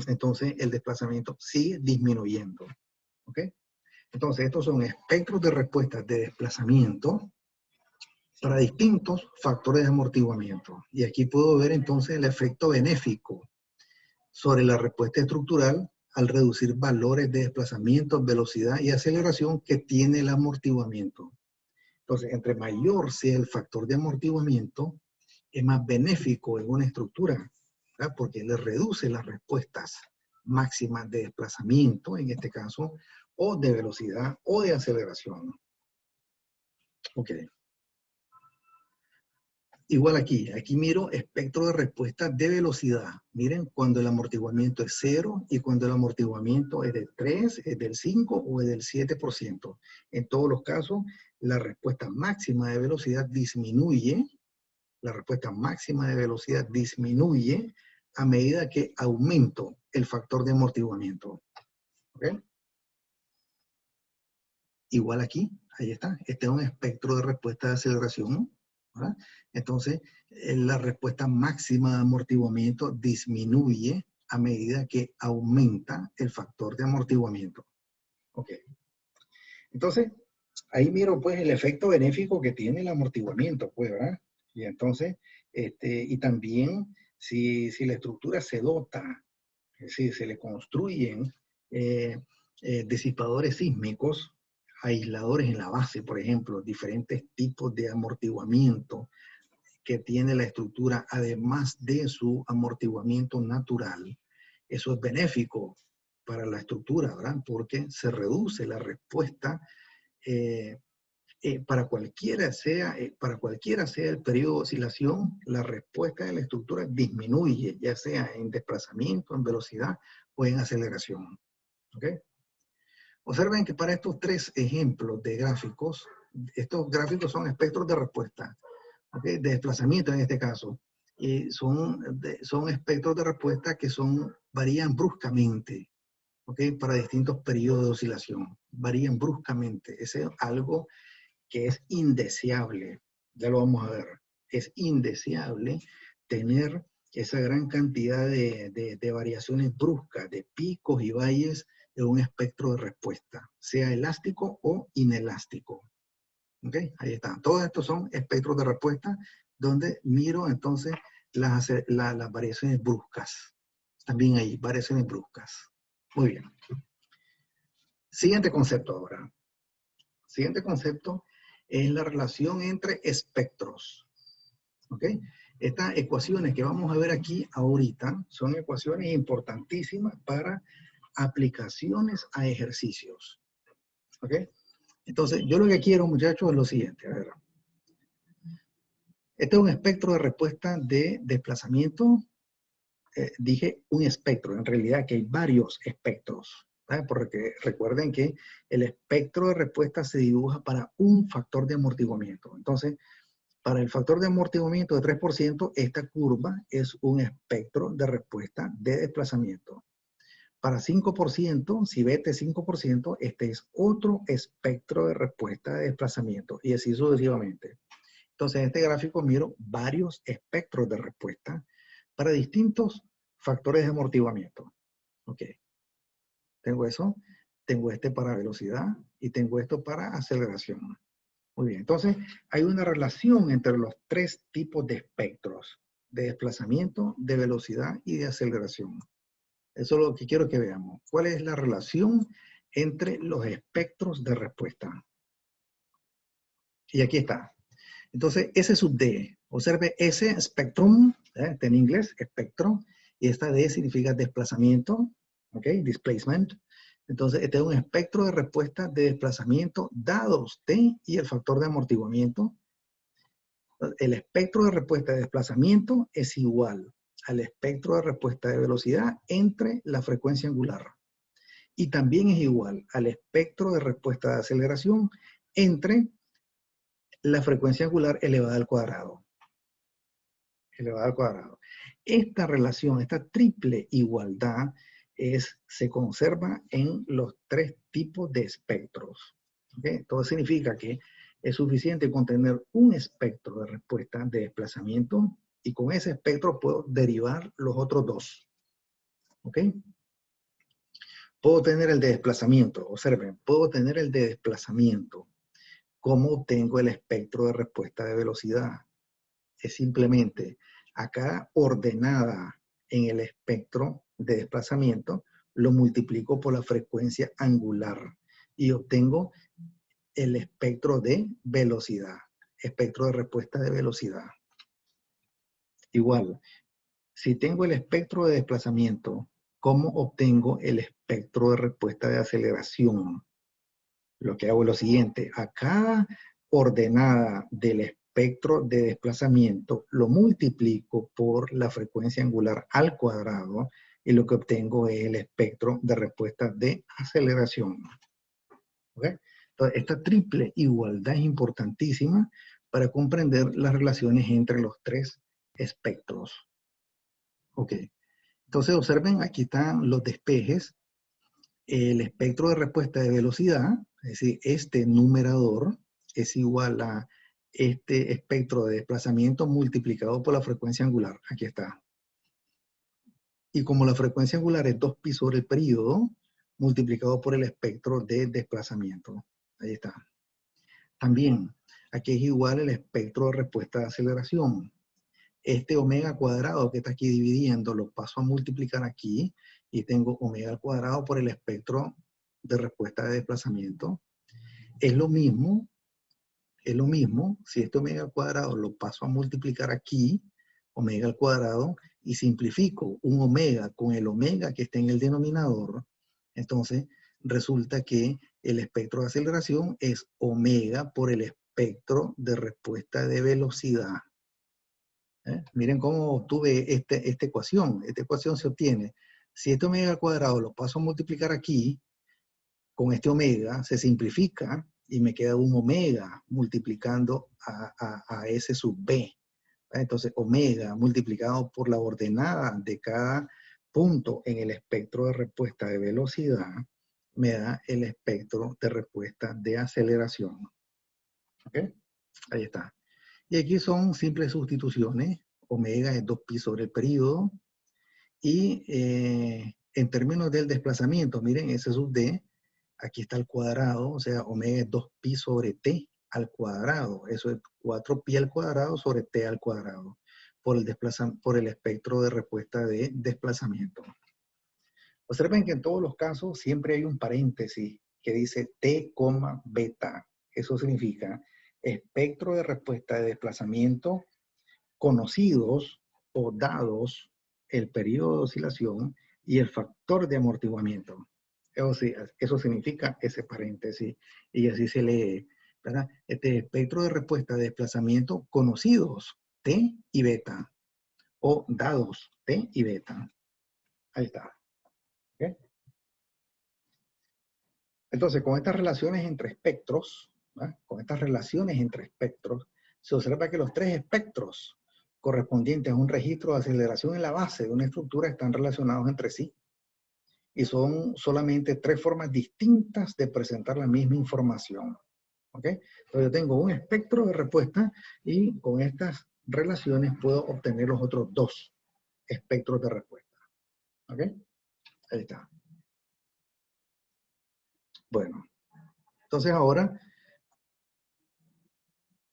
entonces el desplazamiento sigue disminuyendo. ¿Ok? Entonces, estos son espectros de respuestas de desplazamiento para distintos factores de amortiguamiento. Y aquí puedo ver entonces el efecto benéfico sobre la respuesta estructural al reducir valores de desplazamiento, velocidad y aceleración que tiene el amortiguamiento. Entonces, entre mayor sea el factor de amortiguamiento, es más benéfico en una estructura, ¿verdad? Porque le reduce las respuestas máximas de desplazamiento, en este caso, o de velocidad o de aceleración. Ok. Igual aquí miro espectro de respuesta de velocidad. Miren, cuando el amortiguamiento es 0 y cuando el amortiguamiento es de 3, es del 5 o es del 7%. En todos los casos, la respuesta máxima de velocidad disminuye. La respuesta máxima de velocidad disminuye a medida que aumento el factor de amortiguamiento. ¿Ok? Igual aquí, ahí está. Este es un espectro de respuesta de aceleración, ¿verdad? Entonces, la respuesta máxima de amortiguamiento disminuye a medida que aumenta el factor de amortiguamiento. Ok. Entonces, ahí miro pues el efecto benéfico que tiene el amortiguamiento, pues, ¿verdad? Y entonces, y también si la estructura se dota, es decir, se le construyen disipadores sísmicos, aisladores en la base, por ejemplo, diferentes tipos de amortiguamiento que tiene la estructura, además de su amortiguamiento natural. Eso es benéfico para la estructura, ¿verdad? Porque se reduce la respuesta para cualquiera sea el periodo de oscilación, la respuesta de la estructura disminuye, ya sea en desplazamiento, en velocidad o en aceleración. ¿Ok? Observen que para estos tres ejemplos de gráficos, estos gráficos son espectros de respuesta, ¿ok? De desplazamiento en este caso. Y son espectros de respuesta que varían bruscamente, ¿ok? Para distintos periodos de oscilación. Varían bruscamente. Ese es algo que es indeseable. Ya lo vamos a ver. Es indeseable tener esa gran cantidad de variaciones bruscas, de picos y valles de un espectro de respuesta, sea elástico o inelástico. ¿Ok? Ahí está. Todos estos son espectros de respuesta donde miro entonces las variaciones bruscas. También hay variaciones bruscas. Muy bien. Siguiente concepto ahora. Siguiente concepto es la relación entre espectros. ¿Ok? Estas ecuaciones que vamos a ver aquí ahorita son ecuaciones importantísimas para aplicaciones a ejercicios. ¿Ok? Entonces, yo lo que quiero, muchachos, es lo siguiente. A ver. Este es un espectro de respuesta de desplazamiento. Dije un espectro, en realidad que hay varios espectros. ¿Sabes? Porque recuerden que el espectro de respuesta se dibuja para un factor de amortiguamiento. Entonces, para el factor de amortiguamiento de 3%, esta curva es un espectro de respuesta de desplazamiento. Para 5%, si vete 5%, este es otro espectro de respuesta de desplazamiento y así sucesivamente. Entonces, en este gráfico miro varios espectros de respuesta para distintos factores de amortiguamiento. Ok. Tengo eso, tengo este para velocidad y tengo esto para aceleración. Muy bien, entonces hay una relación entre los tres tipos de espectros, de desplazamiento, de velocidad y de aceleración. Eso es lo que quiero que veamos. ¿Cuál es la relación entre los espectros de respuesta? Y aquí está. Entonces, S sub D, observe S spectrum, está en inglés, espectro, y esta D significa desplazamiento, ¿ok? Displacement. Entonces, este es un espectro de respuesta de desplazamiento dados T y el factor de amortiguamiento. El espectro de respuesta de desplazamiento es igual al espectro de respuesta de velocidad entre la frecuencia angular. Y también es igual al espectro de respuesta de aceleración entre la frecuencia angular elevada al cuadrado. Elevada al cuadrado. Esta relación, esta triple igualdad, se conserva en los tres tipos de espectros. ¿Okay? Todo significa que es suficiente con tener un espectro de respuesta de desplazamiento y con ese espectro puedo derivar los otros dos. ¿Ok? Puedo tener el de desplazamiento. Observen, puedo tener el de desplazamiento. ¿Cómo obtengo el espectro de respuesta de velocidad? Es simplemente a cada ordenada en el espectro de desplazamiento, lo multiplico por la frecuencia angular y obtengo el espectro de velocidad, espectro de respuesta de velocidad. Igual, si tengo el espectro de desplazamiento, ¿cómo obtengo el espectro de respuesta de aceleración? Lo que hago es lo siguiente, a cada ordenada del espectro de desplazamiento lo multiplico por la frecuencia angular al cuadrado y lo que obtengo es el espectro de respuesta de aceleración. ¿Okay? Entonces, esta triple igualdad es importantísima para comprender las relaciones entre los tres espectros. Ok. Entonces, observen, aquí están los despejes. El espectro de respuesta de velocidad, es decir, este numerador es igual a este espectro de desplazamiento multiplicado por la frecuencia angular. Aquí está. Y como la frecuencia angular es 2 pi sobre el período, multiplicado por el espectro de desplazamiento. Ahí está. También, aquí es igual el espectro de respuesta de aceleración. Este omega cuadrado que está aquí dividiendo lo paso a multiplicar aquí y tengo omega al cuadrado por el espectro de respuesta de desplazamiento. Es lo mismo, si este omega al cuadrado lo paso a multiplicar aquí, omega al cuadrado, y simplifico un omega con el omega que está en el denominador, entonces resulta que el espectro de aceleración es omega por el espectro de respuesta de velocidad. Miren cómo obtuve esta ecuación. Esta ecuación se obtiene Si este omega al cuadrado lo paso a multiplicar aquí, con este omega se simplifica y me queda un omega multiplicando a S sub B. Entonces, omega multiplicado por la ordenada de cada punto en el espectro de respuesta de velocidad me da el espectro de respuesta de aceleración. ¿Ok? Ahí está. Y aquí son simples sustituciones. Omega es 2pi sobre el período. Y en términos del desplazamiento, miren, S sub D, aquí está el cuadrado, o sea, omega es 2pi sobre t al cuadrado. Eso es 4pi al cuadrado sobre t al cuadrado por el espectro de respuesta de desplazamiento. Observen que en todos los casos siempre hay un paréntesis que dice t, beta. Eso significa espectro de respuesta de desplazamiento conocidos o dados el periodo de oscilación y el factor de amortiguamiento. Eso significa ese paréntesis y así se lee, ¿verdad? Este espectro de respuesta de desplazamiento conocidos, T y beta, o dados, T y beta. Ahí está. ¿Okay? Entonces, con estas relaciones entre espectros, ¿verdad? Con estas relaciones entre espectros, se observa que los tres espectros correspondientes a un registro de aceleración en la base de una estructura están relacionados entre sí. Y son solamente tres formas distintas de presentar la misma información. ¿Ok? Entonces yo tengo un espectro de respuesta y con estas relaciones puedo obtener los otros dos espectros de respuesta. ¿Ok? Ahí está. Bueno, entonces ahora,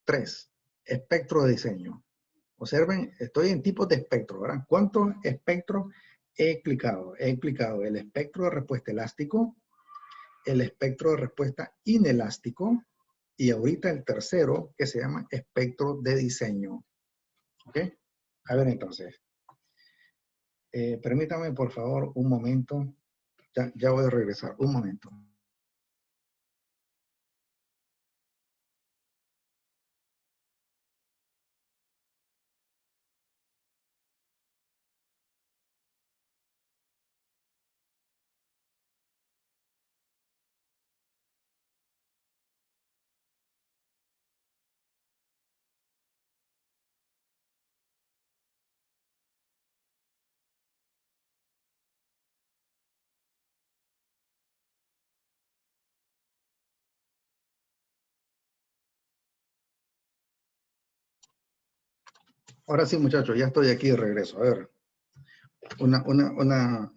3. Espectro de diseño. Observen, estoy en tipos de espectro, ¿verdad? ¿Cuántos espectros he explicado? He explicado el espectro de respuesta elástico, el espectro de respuesta inelástico, y ahorita el tercero que se llama espectro de diseño. ¿Ok? A ver entonces. Permítame por favor un momento. Ya voy a regresar. Un momento. Ahora sí, muchachos, ya estoy aquí de regreso. A ver, una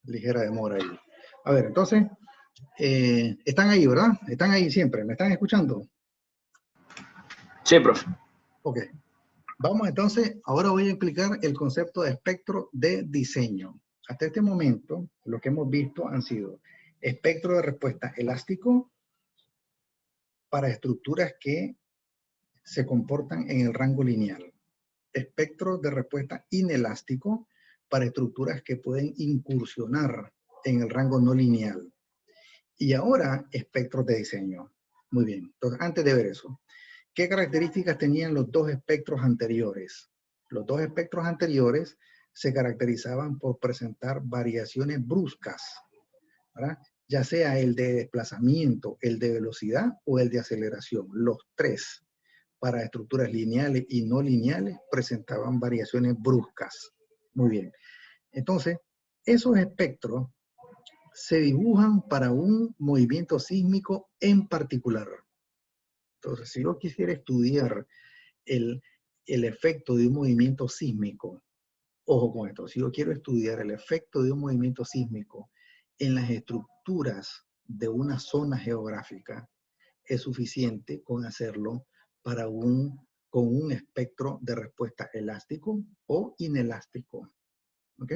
ligera demora ahí. A ver, entonces, están ahí, ¿verdad? Están ahí siempre. ¿Me están escuchando? Sí, profe. Ok. Vamos entonces, ahora voy a explicar el concepto de espectro de diseño. Hasta este momento, lo que hemos visto han sido espectro de respuesta elástico para estructuras que se comportan en el rango lineal. Espectro de respuesta inelástico para estructuras que pueden incursionar en el rango no lineal. Y ahora, espectros de diseño. Muy bien. Entonces, antes de ver eso, ¿qué características tenían los dos espectros anteriores? Los dos espectros anteriores se caracterizaban por presentar variaciones bruscas, ¿verdad? Ya sea el de desplazamiento, el de velocidad o el de aceleración. Los tres, para estructuras lineales y no lineales, presentaban variaciones bruscas. Muy bien. Entonces, esos espectros se dibujan para un movimiento sísmico en particular. Entonces, si yo quisiera estudiar el efecto de un movimiento sísmico, ojo con esto, si yo quiero estudiar el efecto de un movimiento sísmico en las estructuras de una zona geográfica, es suficiente con hacerlo con un espectro de respuesta elástico o inelástico. ¿Ok?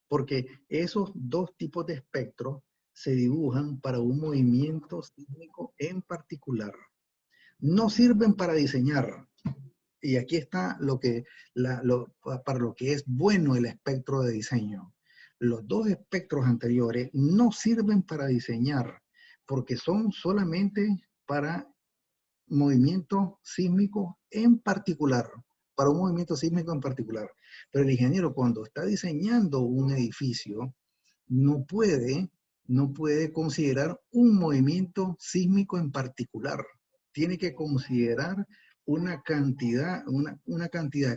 Porque esos dos tipos de espectros se dibujan para un movimiento sísmico en particular. No sirven para diseñar. Y aquí está para lo que es bueno el espectro de diseño. Los dos espectros anteriores no sirven para diseñar, porque son solamente para movimientos sísmicos en particular, para un movimiento sísmico en particular. Pero el ingeniero cuando está diseñando un edificio no puede considerar un movimiento sísmico en particular. Tiene que considerar una cantidad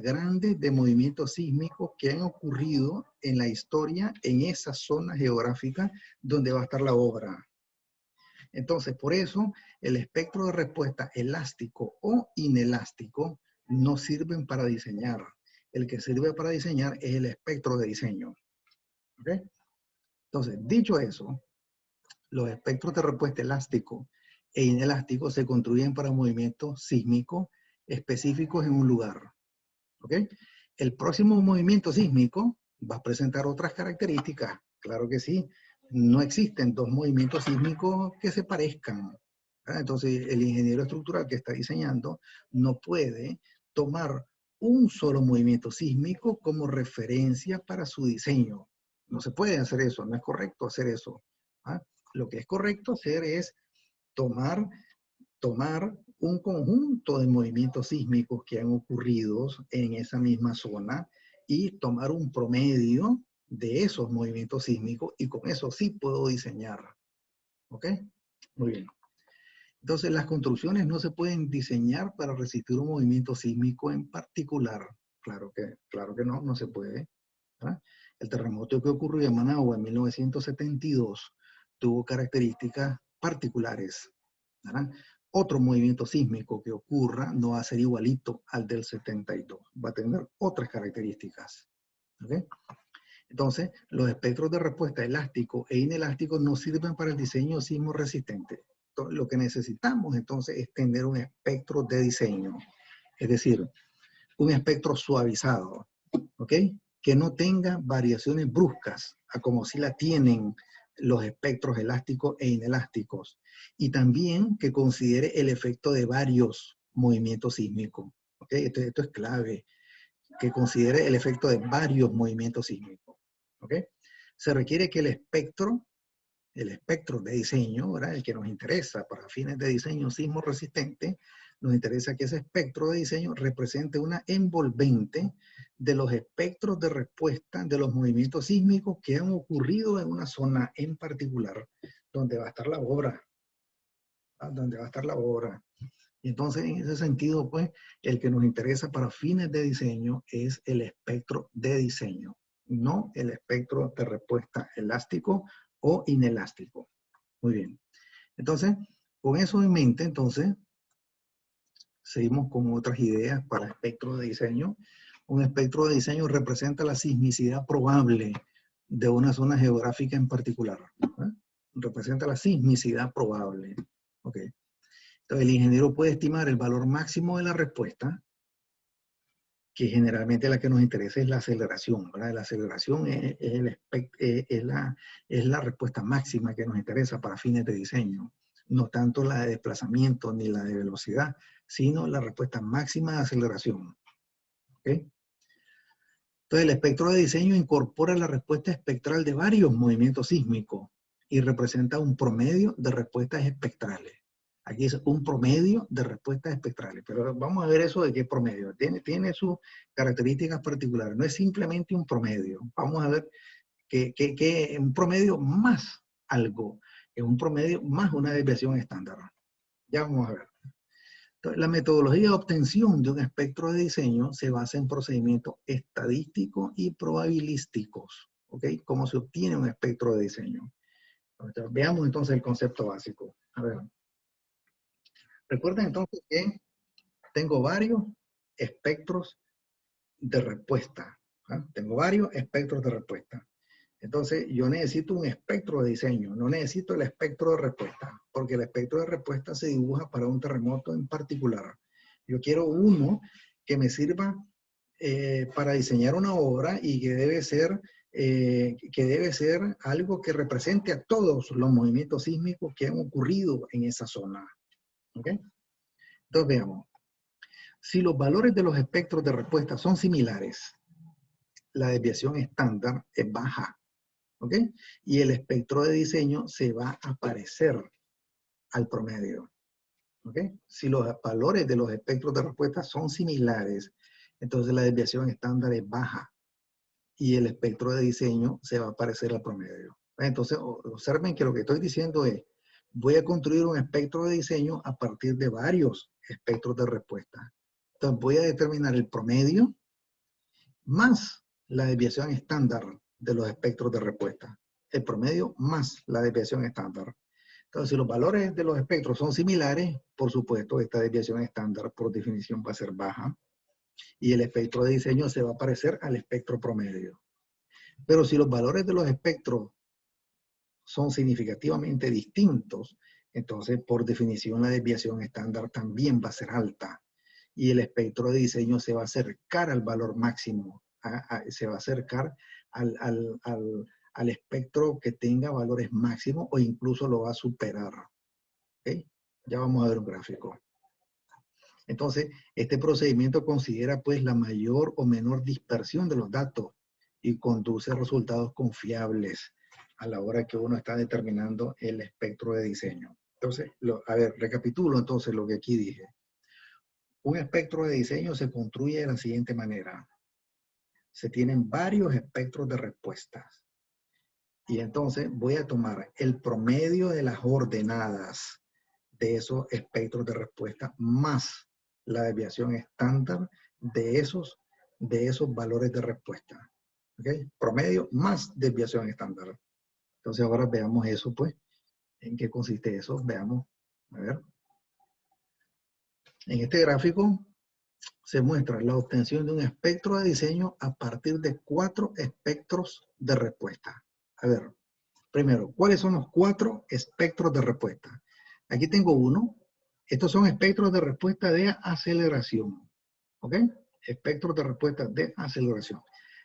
grande de movimientos sísmicos que han ocurrido en la historia en esa zona geográfica donde va a estar la obra. Entonces, por eso, el espectro de respuesta elástico o inelástico no sirven para diseñar. El que sirve para diseñar es el espectro de diseño. ¿Okay? Entonces, dicho eso, los espectros de respuesta elástico e inelástico se construyen para movimientos sísmicos específicos en un lugar. ¿Ok? El próximo movimiento sísmico va a presentar otras características. Claro que sí. No existen dos movimientos sísmicos que se parezcan. ¿Verdad? Entonces, el ingeniero estructural que está diseñando no puede tomar un solo movimiento sísmico como referencia para su diseño. No se puede hacer eso, no es correcto hacer eso. ¿Ah? Lo que es correcto hacer es tomar un conjunto de movimientos sísmicos que han ocurrido en esa misma zona y tomar un promedio de esos movimientos sísmicos y con eso sí puedo diseñar. ¿Ok? Muy bien. Entonces las construcciones no se pueden diseñar para resistir un movimiento sísmico en particular. Claro que no se puede. ¿Verdad? El terremoto que ocurrió en Managua en 1972 tuvo características particulares. ¿Verdad? Otro movimiento sísmico que ocurra no va a ser igualito al del 72. Va a tener otras características. ¿Okay? Entonces, los espectros de respuesta elástico e inelástico no sirven para el diseño sismo resistente. Entonces, lo que necesitamos entonces es tener un espectro de diseño. Es decir, un espectro suavizado. ¿Ok? Que no tenga variaciones bruscas, a como si la tienen los espectros elásticos e inelásticos. Y también que considere el efecto de varios movimientos sísmicos. ¿Okay? Esto es clave, que considere el efecto de varios movimientos sísmicos. ¿Okay? Se requiere que el espectro de diseño, ¿verdad? El que nos interesa para fines de diseño sismo resistente, nos interesa que ese espectro de diseño represente una envolvente de los espectros de respuesta de los movimientos sísmicos que han ocurrido en una zona en particular, donde va a estar la obra. Donde va a estar la obra. Y entonces, en ese sentido, pues, el que nos interesa para fines de diseño es el espectro de diseño, no el espectro de respuesta elástico o inelástico. Muy bien. Entonces, con eso en mente, entonces, seguimos con otras ideas para espectro de diseño. Un espectro de diseño representa la sismicidad probable de una zona geográfica en particular. Representa la sismicidad probable. Ok. Entonces, el ingeniero puede estimar el valor máximo de la respuesta, que generalmente la que nos interesa es la aceleración, ¿verdad? La aceleración es la respuesta máxima que nos interesa para fines de diseño. No tanto la de desplazamiento ni la de velocidad, sino la respuesta máxima de aceleración. ¿Okay? Entonces, el espectro de diseño incorpora la respuesta espectral de varios movimientos sísmicos y representa un promedio de respuestas espectrales. Aquí es un promedio de respuestas espectrales, pero vamos a ver eso de qué promedio. Tiene sus características particulares, no es simplemente un promedio. Vamos a ver que un promedio más algo, es un promedio más una desviación estándar. Ya vamos a ver. Entonces, la metodología de obtención de un espectro de diseño se basa en procedimientos estadísticos y probabilísticos. ¿Ok? ¿Cómo se obtiene un espectro de diseño? Entonces, veamos entonces el concepto básico. A ver. Recuerden entonces que tengo varios espectros de respuesta. ¿Ah? Tengo varios espectros de respuesta. Entonces, yo necesito un espectro de diseño, no necesito el espectro de respuesta, porque el espectro de respuesta se dibuja para un terremoto en particular. Yo quiero uno que me sirva para diseñar una obra y que debe ser algo que represente a todos los movimientos sísmicos que han ocurrido en esa zona. ¿Ok? Entonces, veamos. Si los valores de los espectros de respuesta son similares, la desviación estándar es baja. ¿Ok? Y el espectro de diseño se va a parecer al promedio. ¿Ok? Si los valores de los espectros de respuesta son similares, entonces la desviación estándar es baja y el espectro de diseño se va a parecer al promedio. Entonces, observen que lo que estoy diciendo es, voy a construir un espectro de diseño a partir de varios espectros de respuesta. Entonces, voy a determinar el promedio más la desviación estándar de los espectros de respuesta. El promedio más la desviación estándar. Entonces, si los valores de los espectros son similares, por supuesto, esta desviación estándar por definición va a ser baja y el espectro de diseño se va a parecer al espectro promedio. Pero si los valores de los espectros son significativamente distintos, entonces por definición la desviación estándar también va a ser alta y el espectro de diseño se va a acercar al valor máximo, se va a acercar al espectro que tenga valores máximos o incluso lo va a superar. ¿Okay? Ya vamos a ver un gráfico. Entonces, este procedimiento considera pues la mayor o menor dispersión de los datos y conduce a resultados confiables a la hora que uno está determinando el espectro de diseño. Entonces, a ver, recapitulo entonces lo que aquí dije. Un espectro de diseño se construye de la siguiente manera. Se tienen varios espectros de respuestas. Y entonces voy a tomar el promedio de las ordenadas de esos espectros de respuesta más la desviación estándar de esos valores de respuesta. ¿Okay? Promedio más desviación estándar. Entonces ahora veamos eso, pues. ¿En qué consiste eso? Veamos. A ver. En este gráfico se muestra la obtención de un espectro de diseño a partir de 4 espectros de respuesta. A ver, primero, ¿cuáles son los 4 espectros de respuesta? Aquí tengo uno. Estos son espectros de respuesta de aceleración. ¿Ok? Espectros de respuesta de aceleración.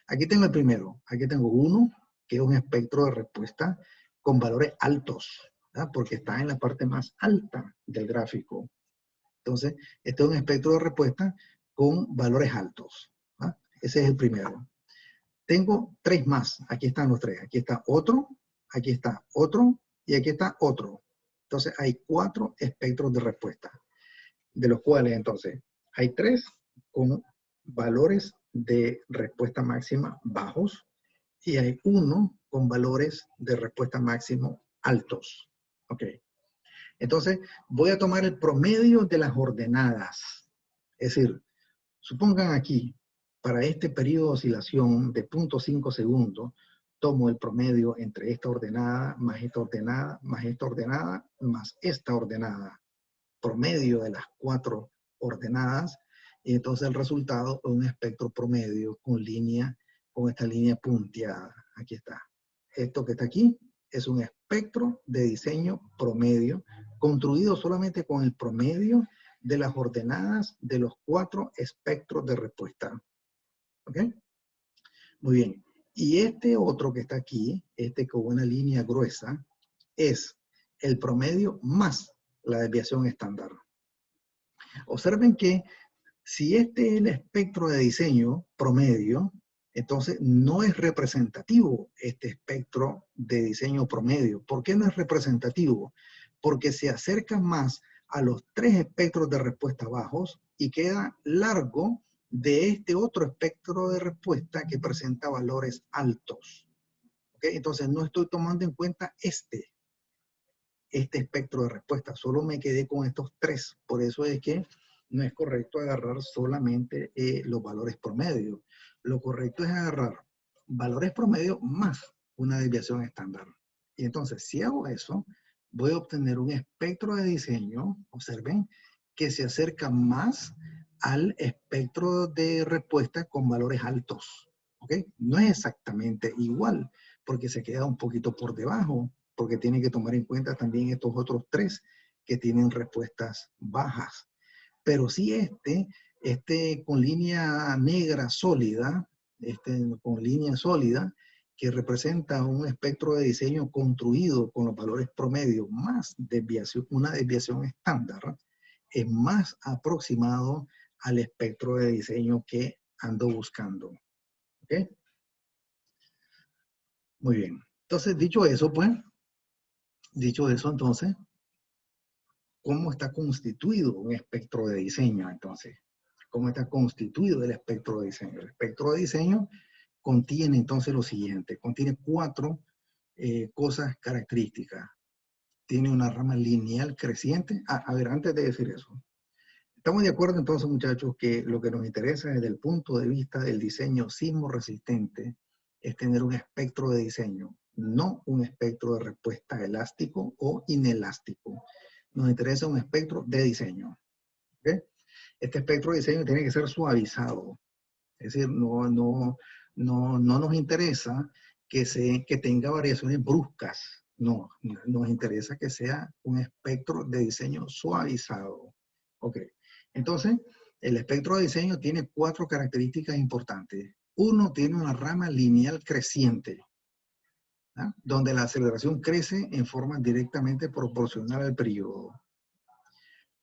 Aquí tengo el primero. Aquí tengo uno, que es un espectro de respuesta con valores altos, ¿verdad? Porque está en la parte más alta del gráfico. Entonces, este es un espectro de respuesta con valores altos. ¿Ah? Ese es el primero. Tengo 3 más. Aquí están los 3. Aquí está otro y aquí está otro. Entonces, hay 4 espectros de respuesta, de los cuales entonces hay 3 con valores de respuesta máxima bajos y hay 1 con valores de respuesta máximo altos. Ok. Entonces, voy a tomar el promedio de las ordenadas. Es decir, supongan aquí, para este periodo de oscilación de 0.5 segundos, tomo el promedio entre esta ordenada, más esta ordenada, más esta ordenada, más esta ordenada. Promedio de las 4 ordenadas. Y entonces el resultado es un espectro promedio con esta línea punteada. Aquí está. Esto que está aquí es un espectro de diseño promedio construido solamente con el promedio de las ordenadas de los 4 espectros de respuesta. ¿Ok? Muy bien. Y este otro que está aquí, este con una línea gruesa, es el promedio más la desviación estándar. Observen que si este es el espectro de diseño promedio, entonces no es representativo este espectro de diseño promedio. ¿Por qué no es representativo? Porque se acerca más a los 3 espectros de respuesta bajos y queda largo de este otro espectro de respuesta que presenta valores altos. ¿Okay? Entonces no estoy tomando en cuenta este espectro de respuesta, solo me quedé con estos 3. Por eso es que no es correcto agarrar solamente los valores promedio. Lo correcto es agarrar valores promedio más una desviación estándar. Y entonces, si hago eso, voy a obtener un espectro de diseño, observen, que se acerca más al espectro de respuesta con valores altos. ¿Ok? No es exactamente igual, porque se queda un poquito por debajo, porque tiene que tomar en cuenta también estos otros 3 que tienen respuestas bajas. Pero sí este con línea negra sólida, con línea sólida, que representa un espectro de diseño construido con los valores promedio más desviación, una desviación estándar, es más aproximado al espectro de diseño que ando buscando. ¿Ok? Muy bien. Entonces, dicho eso, entonces, ¿cómo está constituido un espectro de diseño? Entonces, cómo está constituido el espectro de diseño. El espectro de diseño contiene entonces lo siguiente, contiene 4 cosas características. Tiene una rama lineal creciente. A ver, antes de decir eso, estamos de acuerdo entonces, muchachos, que lo que nos interesa desde el punto de vista del diseño sismo resistente es tener un espectro de diseño, no un espectro de respuesta elástico o inelástico. Nos interesa un espectro de diseño. ¿Okay? Este espectro de diseño tiene que ser suavizado. Es decir, no nos interesa que tenga variaciones bruscas. No, nos interesa que sea un espectro de diseño suavizado. Ok. Entonces, el espectro de diseño tiene 4 características importantes. Uno, tiene una rama lineal creciente, ¿ah? Donde la aceleración crece en forma directamente proporcional al periodo.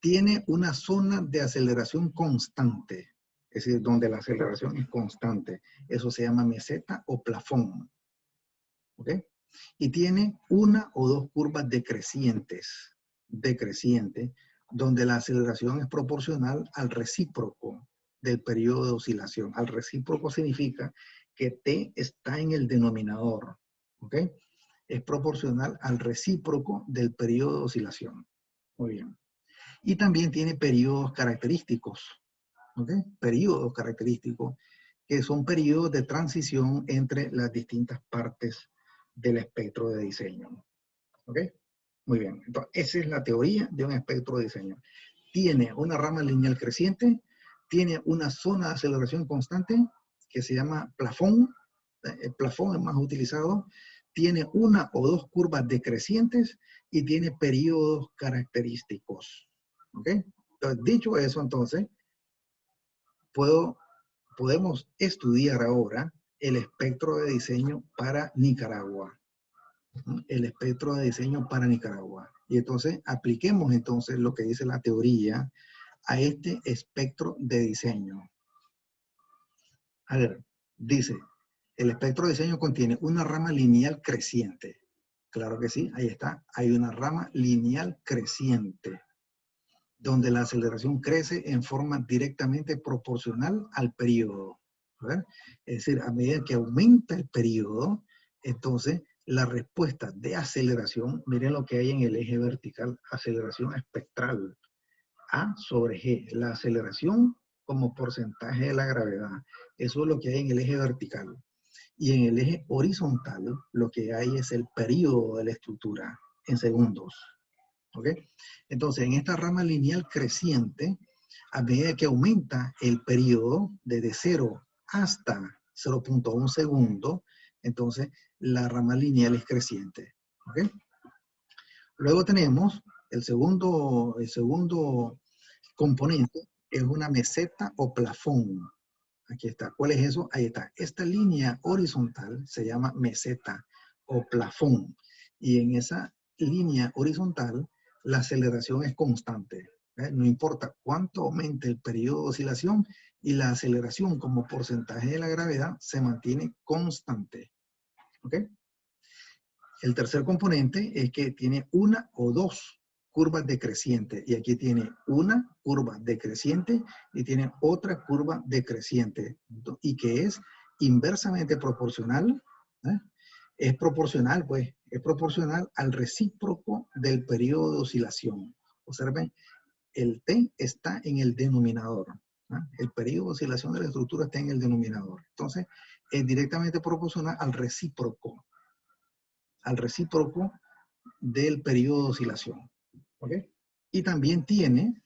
Tiene una zona de aceleración constante, es decir, donde la aceleración es constante. Eso se llama meseta o plafón. ¿Ok? Y tiene una o 2 curvas decrecientes, donde la aceleración es proporcional al recíproco del periodo de oscilación. Al recíproco significa que T está en el denominador. ¿Ok? Es proporcional al recíproco del periodo de oscilación. Muy bien. Y también tiene periodos característicos. ¿Ok? Periodos característicos, que son periodos de transición entre las distintas partes del espectro de diseño. ¿Ok? Muy bien. Entonces, esa es la teoría de un espectro de diseño. Tiene una rama lineal creciente, tiene una zona de aceleración constante que se llama plafón. El plafón es más utilizado. Tiene una o 2 curvas decrecientes y tiene periodos característicos. ¿Ok? Entonces, dicho eso, entonces, podemos estudiar ahora el espectro de diseño para Nicaragua. El espectro de diseño para Nicaragua. Y entonces apliquemos entonces lo que dice la teoría a este espectro de diseño. A ver, dice, el espectro de diseño contiene una rama lineal creciente. Claro que sí, ahí está. Hay una rama lineal creciente, donde la aceleración crece en forma directamente proporcional al periodo. ¿Ver? Es decir, a medida que aumenta el periodo, entonces la respuesta de aceleración, miren lo que hay en el eje vertical, aceleración espectral, A sobre G, la aceleración como porcentaje de la gravedad. Eso es lo que hay en el eje vertical. Y en el eje horizontal, lo que hay es el periodo de la estructura en segundos. ¿Ok? Entonces, en esta rama lineal creciente, a medida que aumenta el periodo desde 0 hasta 0.1 segundo, entonces la rama lineal es creciente. ¿Ok? Luego tenemos el segundo componente, es una meseta o plafón. Aquí está. ¿Cuál es eso? Ahí está. Esta línea horizontal se llama meseta o plafón. Y en esa línea horizontal, la aceleración es constante. No importa cuánto aumente el periodo de oscilación, y la aceleración como porcentaje de la gravedad se mantiene constante. ¿Ok? El tercer componente es que tiene una o 2 curvas decrecientes. Y aquí tiene una curva decreciente y tiene otra curva decreciente. Y que es inversamente proporcional. ¿eh? Es proporcional, pues, es proporcional al recíproco del periodo de oscilación. Observen, el T está en el denominador. El periodo de oscilación de la estructura está en el denominador. Entonces, es directamente proporcional al recíproco del periodo de oscilación. ¿Ok? Y también tiene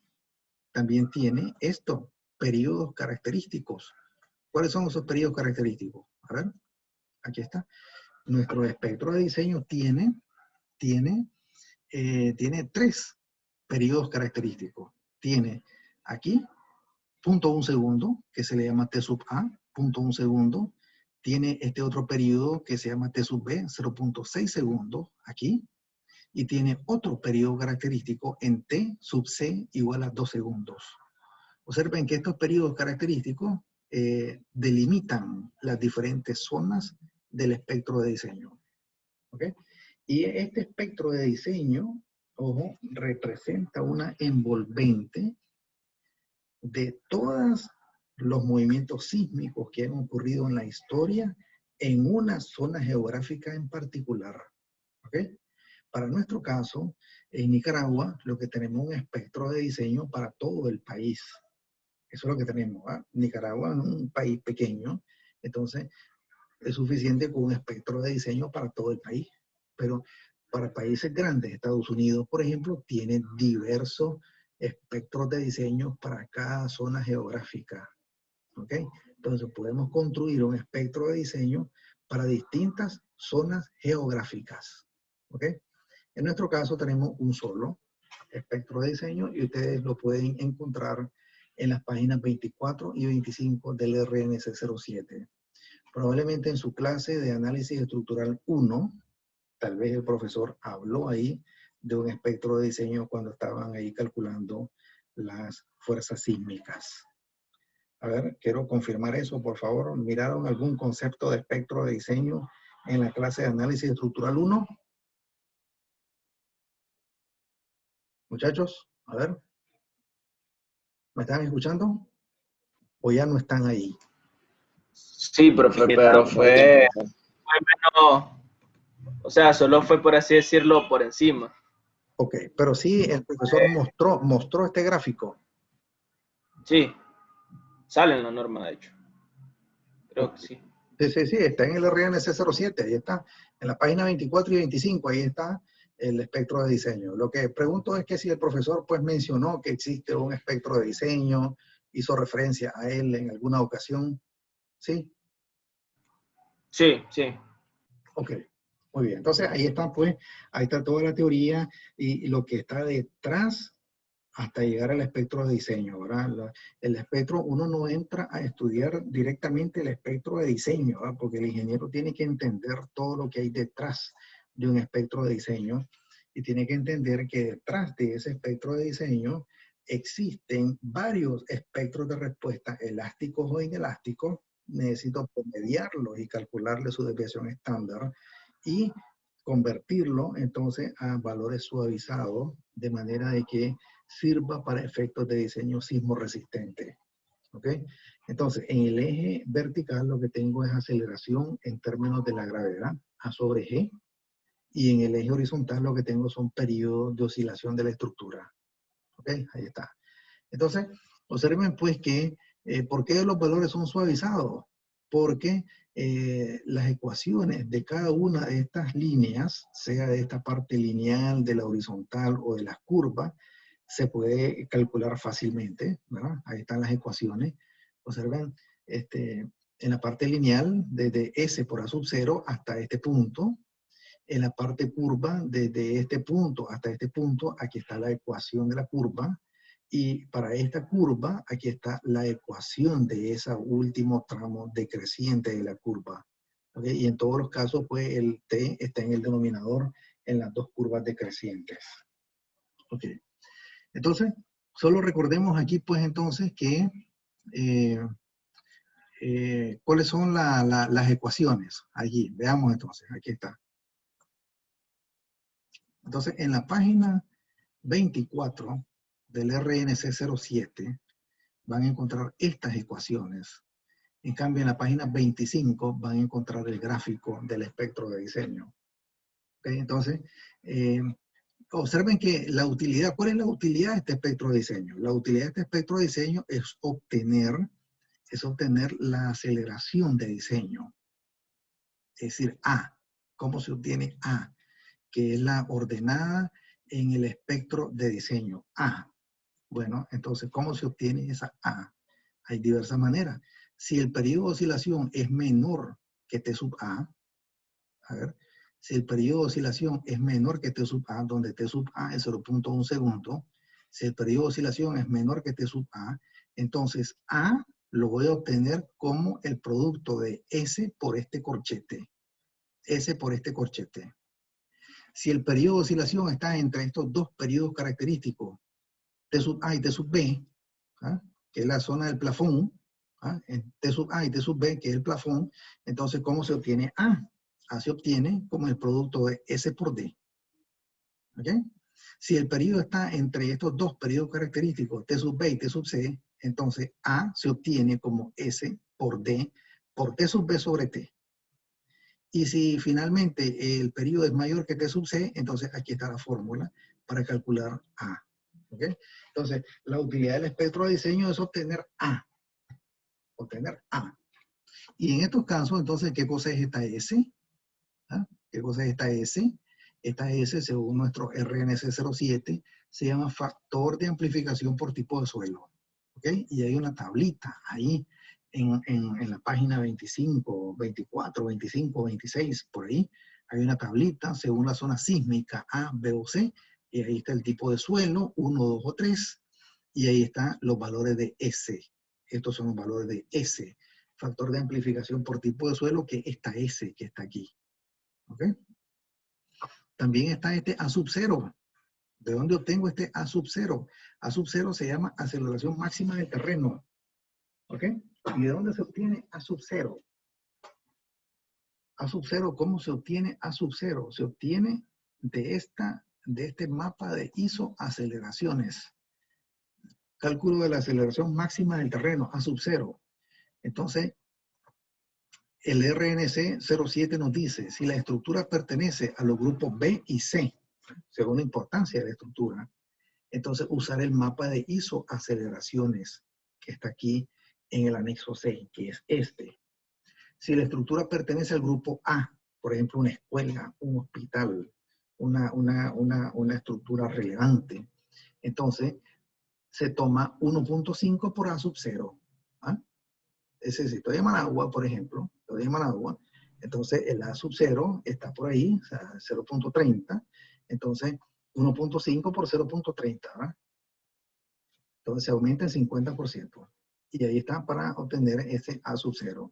estos periodos característicos. ¿Cuáles son esos periodos característicos? A ver, aquí está. Nuestro espectro de diseño tiene 3 periodos característicos. Tiene aquí 0.1 segundo, que se le llama T sub A, 0.1 segundo. Tiene este otro periodo que se llama T sub B, 0.6 segundos, aquí. Y tiene otro periodo característico en T sub C igual a 2 segundos. Observen que estos periodos característicos delimitan las diferentes zonas del espectro de diseño. ¿Ok? Y este espectro de diseño, ojo, representa una envolvente de todos los movimientos sísmicos que han ocurrido en la historia en una zona geográfica en particular. ¿Ok? Para nuestro caso, en Nicaragua, lo que tenemos es un espectro de diseño para todo el país. Eso es lo que tenemos. ¿Ah? Nicaragua es un país pequeño, entonces es suficiente con un espectro de diseño para todo el país. Pero para países grandes, Estados Unidos, por ejemplo, tiene diversos espectros de diseño para cada zona geográfica. ¿Ok? Entonces podemos construir un espectro de diseño para distintas zonas geográficas. ¿Ok? En nuestro caso tenemos un solo espectro de diseño y ustedes lo pueden encontrar en las páginas 24 y 25 del RNC 07. Probablemente en su clase de análisis estructural 1, tal vez el profesor habló ahí de un espectro de diseño cuando estaban ahí calculando las fuerzas sísmicas. A ver, quiero confirmar eso, por favor. ¿Miraron algún concepto de espectro de diseño en la clase de análisis estructural 1? Muchachos, a ver. ¿Me están escuchando? ¿O ya no están ahí? Sí, profe, pero fue menos, o sea, solo fue, por así decirlo, por encima. Ok, pero sí el profesor mostró este gráfico. Sí, sale en la norma, de hecho. Creo que sí. Sí, está en el RNC 07, ahí está. En la página 24 y 25, ahí está el espectro de diseño. Lo que pregunto es que si el profesor pues mencionó que existe un espectro de diseño, hizo referencia a él en alguna ocasión, ¿sí? Sí, sí. Ok, muy bien. Entonces ahí está pues, ahí está toda la teoría y lo que está detrás hasta llegar al espectro de diseño, ¿verdad? El espectro, uno no entra a estudiar directamente el espectro de diseño, ¿verdad? Porque el ingeniero tiene que entender todo lo que hay detrás de un espectro de diseño y tiene que entender que detrás de ese espectro de diseño existen varios espectros de respuesta, elásticos o inelásticos. Necesito promediarlos y calcularle su desviación estándar y convertirlo entonces a valores suavizados de manera de que sirva para efectos de diseño sismo resistente. ¿Ok? Entonces, en el eje vertical lo que tengo es aceleración en términos de la gravedad, A sobre G, y en el eje horizontal lo que tengo son periodos de oscilación de la estructura. ¿Ok? Ahí está. Entonces, observen pues que, ¿por qué los valores son suavizados? Porque las ecuaciones de cada una de estas líneas, sea de esta parte lineal, de la horizontal o de las curvas, se puede calcular fácilmente, ¿verdad? Ahí están las ecuaciones. Observen, en la parte lineal, desde S por A sub 0 hasta este punto. En la parte curva, desde este punto hasta este punto, aquí está la ecuación de la curva. Y para esta curva, aquí está la ecuación de ese último tramo decreciente de la curva. ¿Okay? Y en todos los casos, pues el t está en el denominador en las dos curvas decrecientes. Ok. Entonces, solo recordemos aquí, pues entonces, que cuáles son las ecuaciones. Allí, veamos entonces, aquí está. Entonces, en la página 24 del RNC 07 van a encontrar estas ecuaciones. En cambio, en la página 25 van a encontrar el gráfico del espectro de diseño. ¿Okay? Entonces, observen que la utilidad, ¿cuál es la utilidad de este espectro de diseño? La utilidad de este espectro de diseño es obtener la aceleración de diseño. Es decir, A. ¿Cómo se obtiene A? Que es la ordenada en el espectro de diseño. A. Bueno, entonces, ¿cómo se obtiene esa A? Hay diversas maneras. Si el periodo de oscilación es menor que T sub A, a ver, si el periodo de oscilación es menor que T sub A, donde T sub A es 0.1 segundo, si el periodo de oscilación es menor que T sub A, entonces A lo voy a obtener como el producto de S por este corchete. S por este corchete. Si el periodo de oscilación está entre estos dos periodos característicos, T sub A y T sub B, ¿ah? Que es la zona del plafón, ¿ah? En T sub A y T sub B, que es el plafón, entonces, ¿cómo se obtiene A? A se obtiene como el producto de S por D. ¿Ok? Si el periodo está entre estos dos periodos característicos, T sub B y T sub C, Entonces, A se obtiene como S por D, por T sub B sobre T. Y si finalmente el periodo es mayor que T sub C, entonces aquí está la fórmula para calcular A. ¿Ok? Entonces, la utilidad del espectro de diseño es obtener A. Obtener A. Y en estos casos, entonces, ¿qué cosa es esta S? ¿Ah? ¿Qué cosa es esta S? Esta S, según nuestro RNC 07, se llama factor de amplificación por tipo de suelo. ¿Ok? Y hay una tablita ahí en la página 25, 24, 25, 26, por ahí. Hay una tablita según la zona sísmica A, B o C. Y ahí está el tipo de suelo, 1, 2 o 3. Y ahí están los valores de S. Estos son los valores de S. Factor de amplificación por tipo de suelo, que es esta S que está aquí. ¿Ok? También está este A sub 0. ¿De dónde obtengo este A sub 0? A sub 0 se llama aceleración máxima del terreno. ¿Ok? ¿Y de dónde se obtiene A sub 0? A sub 0, ¿cómo se obtiene A sub 0? Se obtiene de este mapa de isoaceleraciones. Cálculo de la aceleración máxima del terreno, A sub 0. Entonces, el RNC 07 nos dice, si la estructura pertenece a los grupos B y C, según la importancia de la estructura, entonces usar el mapa de isoaceleraciones que está aquí en el anexo C, que es este. Si la estructura pertenece al grupo A, por ejemplo, una escuela, un hospital, una estructura relevante, entonces se toma 1.5 por A sub 0. ¿Ah? Es decir, si estoy en Managua, por ejemplo, estoy en Managua, entonces el A sub 0 está por ahí, o sea, 0.30, entonces 1.5 por 0.30, ¿verdad? Entonces se aumenta en 50%. Y ahí está para obtener ese A sub 0.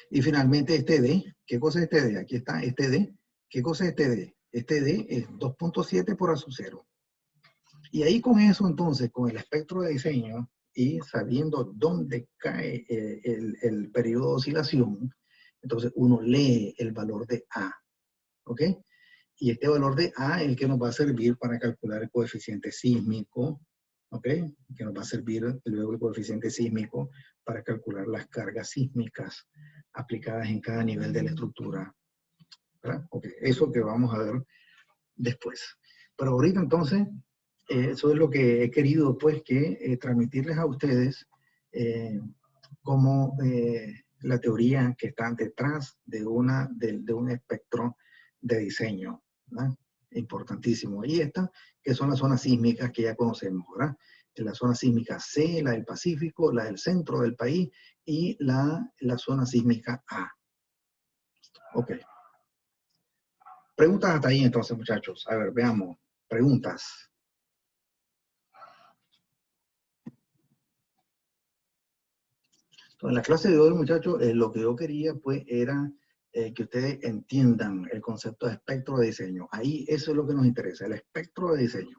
Y finalmente este D, ¿qué cosa es este D? Aquí está este D. ¿Qué cosa es este D? Este D es 2.7 por A sub 0. Y ahí con eso entonces, con el espectro de diseño y sabiendo dónde cae el periodo de oscilación, entonces uno lee el valor de A. ¿Ok? Y este valor de A es el que nos va a servir para calcular el coeficiente sísmico, ¿ok? Que nos va a servir luego el coeficiente sísmico para calcular las cargas sísmicas aplicadas en cada nivel de la estructura, ¿verdad? Ok, eso que vamos a ver después. Pero ahorita entonces, eso es lo que he querido pues que transmitirles a ustedes como la teoría que está detrás de un espectro de diseño, ¿verdad? Importantísimo. Y esta, que son las zonas sísmicas que ya conocemos, ¿verdad? La zona sísmica C, la del Pacífico, la del centro del país y la zona sísmica A. Ok. Preguntas hasta ahí entonces, muchachos. A ver, veamos. Preguntas. Entonces, en la clase de hoy, muchachos, lo que yo quería pues era que ustedes entiendan el concepto de espectro de diseño. Ahí eso es lo que nos interesa, el espectro de diseño.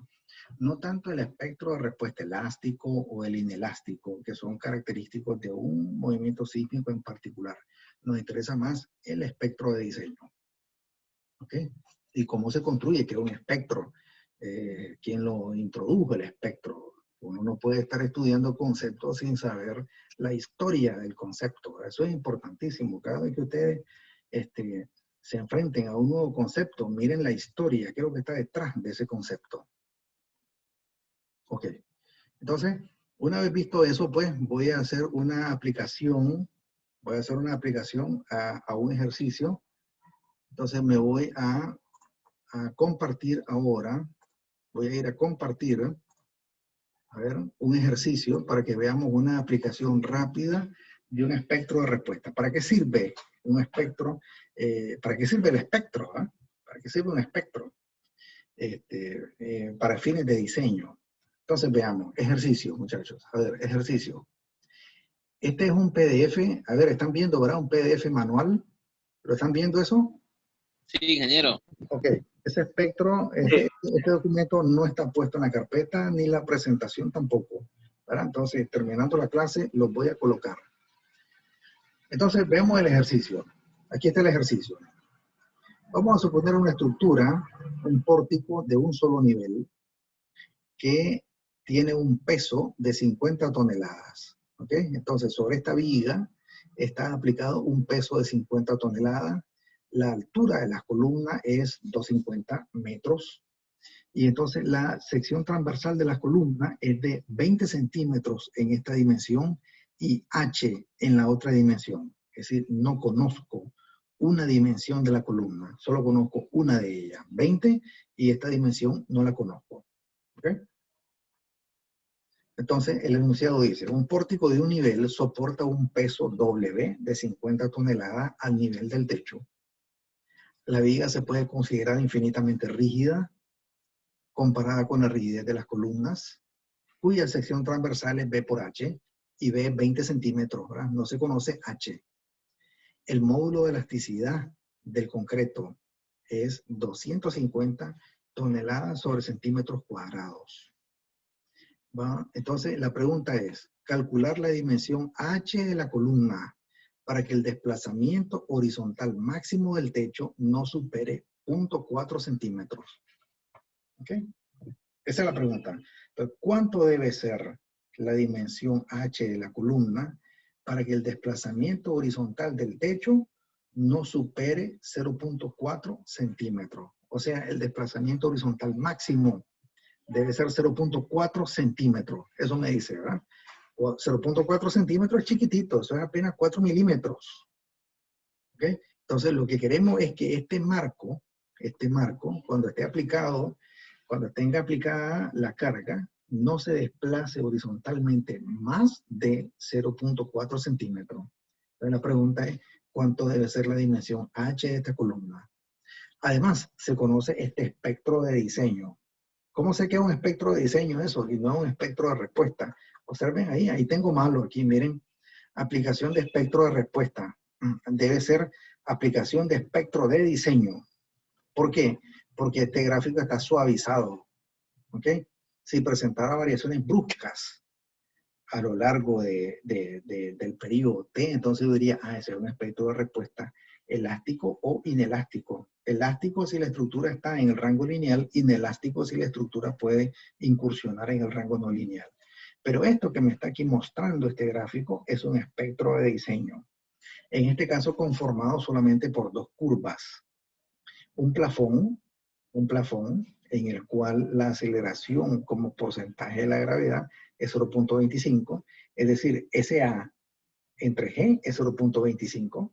No tanto el espectro de respuesta elástico o el inelástico, que son característicos de un movimiento sísmico en particular. Nos interesa más el espectro de diseño. ¿Ok? Y cómo se construye, que es un espectro. ¿Quién lo introdujo el espectro? Uno no puede estar estudiando conceptos sin saber la historia del concepto. Eso es importantísimo. Cada vez que ustedes se enfrenten a un nuevo concepto, miren la historia, qué es lo que está detrás de ese concepto. Ok. Entonces, una vez visto eso, pues voy a hacer una aplicación. Voy a hacer una aplicación a un ejercicio. Entonces me voy a compartir ahora. Voy a ir a compartir, a ver, un ejercicio para que veamos una aplicación rápida de un espectro de respuesta. ¿Para qué sirve un espectro? ¿Para qué sirve el espectro? ¿Para qué sirve un espectro? Para fines de diseño. Entonces veamos, ejercicio, muchachos. A ver, ejercicio. Este es un PDF. A ver, ¿están viendo, verdad? Un PDF manual. ¿Lo están viendo eso? Sí, ingeniero. Ok. Ese espectro, este documento no está puesto en la carpeta, ni la presentación tampoco, ¿verdad? Entonces, terminando la clase, los voy a colocar. Entonces, vemos el ejercicio. Aquí está el ejercicio. Vamos a suponer una estructura, un pórtico de un solo nivel, que tiene un peso de 50 toneladas. ¿Ok? Entonces, sobre esta viga está aplicado un peso de 50 toneladas. La altura de la columna es 250 metros. Y entonces la sección transversal de la columna es de 20 centímetros en esta dimensión y H en la otra dimensión. Es decir, no conozco una dimensión de la columna, solo conozco una de ellas, 20, y esta dimensión no la conozco. ¿Okay? Entonces, el enunciado dice, un pórtico de un nivel soporta un peso W de 50 toneladas al nivel del techo. La viga se puede considerar infinitamente rígida comparada con la rigidez de las columnas, cuya sección transversal es B por H y B 20 centímetros, ¿verdad? No se conoce H. El módulo de elasticidad del concreto es 250 toneladas sobre centímetros cuadrados. ¿Va? Entonces, la pregunta es, calcular la dimensión H de la columna para que el desplazamiento horizontal máximo del techo no supere 0.4 centímetros. ¿Ok? Esa es la pregunta. Entonces, ¿cuánto debe ser la dimensión H de la columna para que el desplazamiento horizontal del techo no supere 0.4 centímetros? O sea, el desplazamiento horizontal máximo debe ser 0.4 centímetros. Eso me dice, ¿verdad? 0.4 centímetros es chiquitito, eso es apenas 4 milímetros. ¿Ok? Entonces, lo que queremos es que este marco, cuando esté aplicado, cuando tenga aplicada la carga, no se desplace horizontalmente más de 0.4 centímetros. Entonces, la pregunta es, ¿cuánto debe ser la dimensión H de esta columna? Además, se conoce este espectro de diseño. ¿Cómo sé que es un espectro de diseño eso y no es un espectro de respuesta? Observen ahí tengo malo aquí, miren. Aplicación de espectro de respuesta. Debe ser aplicación de espectro de diseño. ¿Por qué? Porque este gráfico está suavizado. ¿Ok? Si presentara variaciones bruscas a lo largo del periodo T, entonces yo diría, ese es un espectro de respuesta elástico o inelástico. Elástico si la estructura está en el rango lineal, inelástico si la estructura puede incursionar en el rango no lineal. Pero esto que me está aquí mostrando este gráfico es un espectro de diseño. En este caso conformado solamente por dos curvas. Un plafón en el cual la aceleración como porcentaje de la gravedad es 0.25, es decir, SA entre G es 0.25,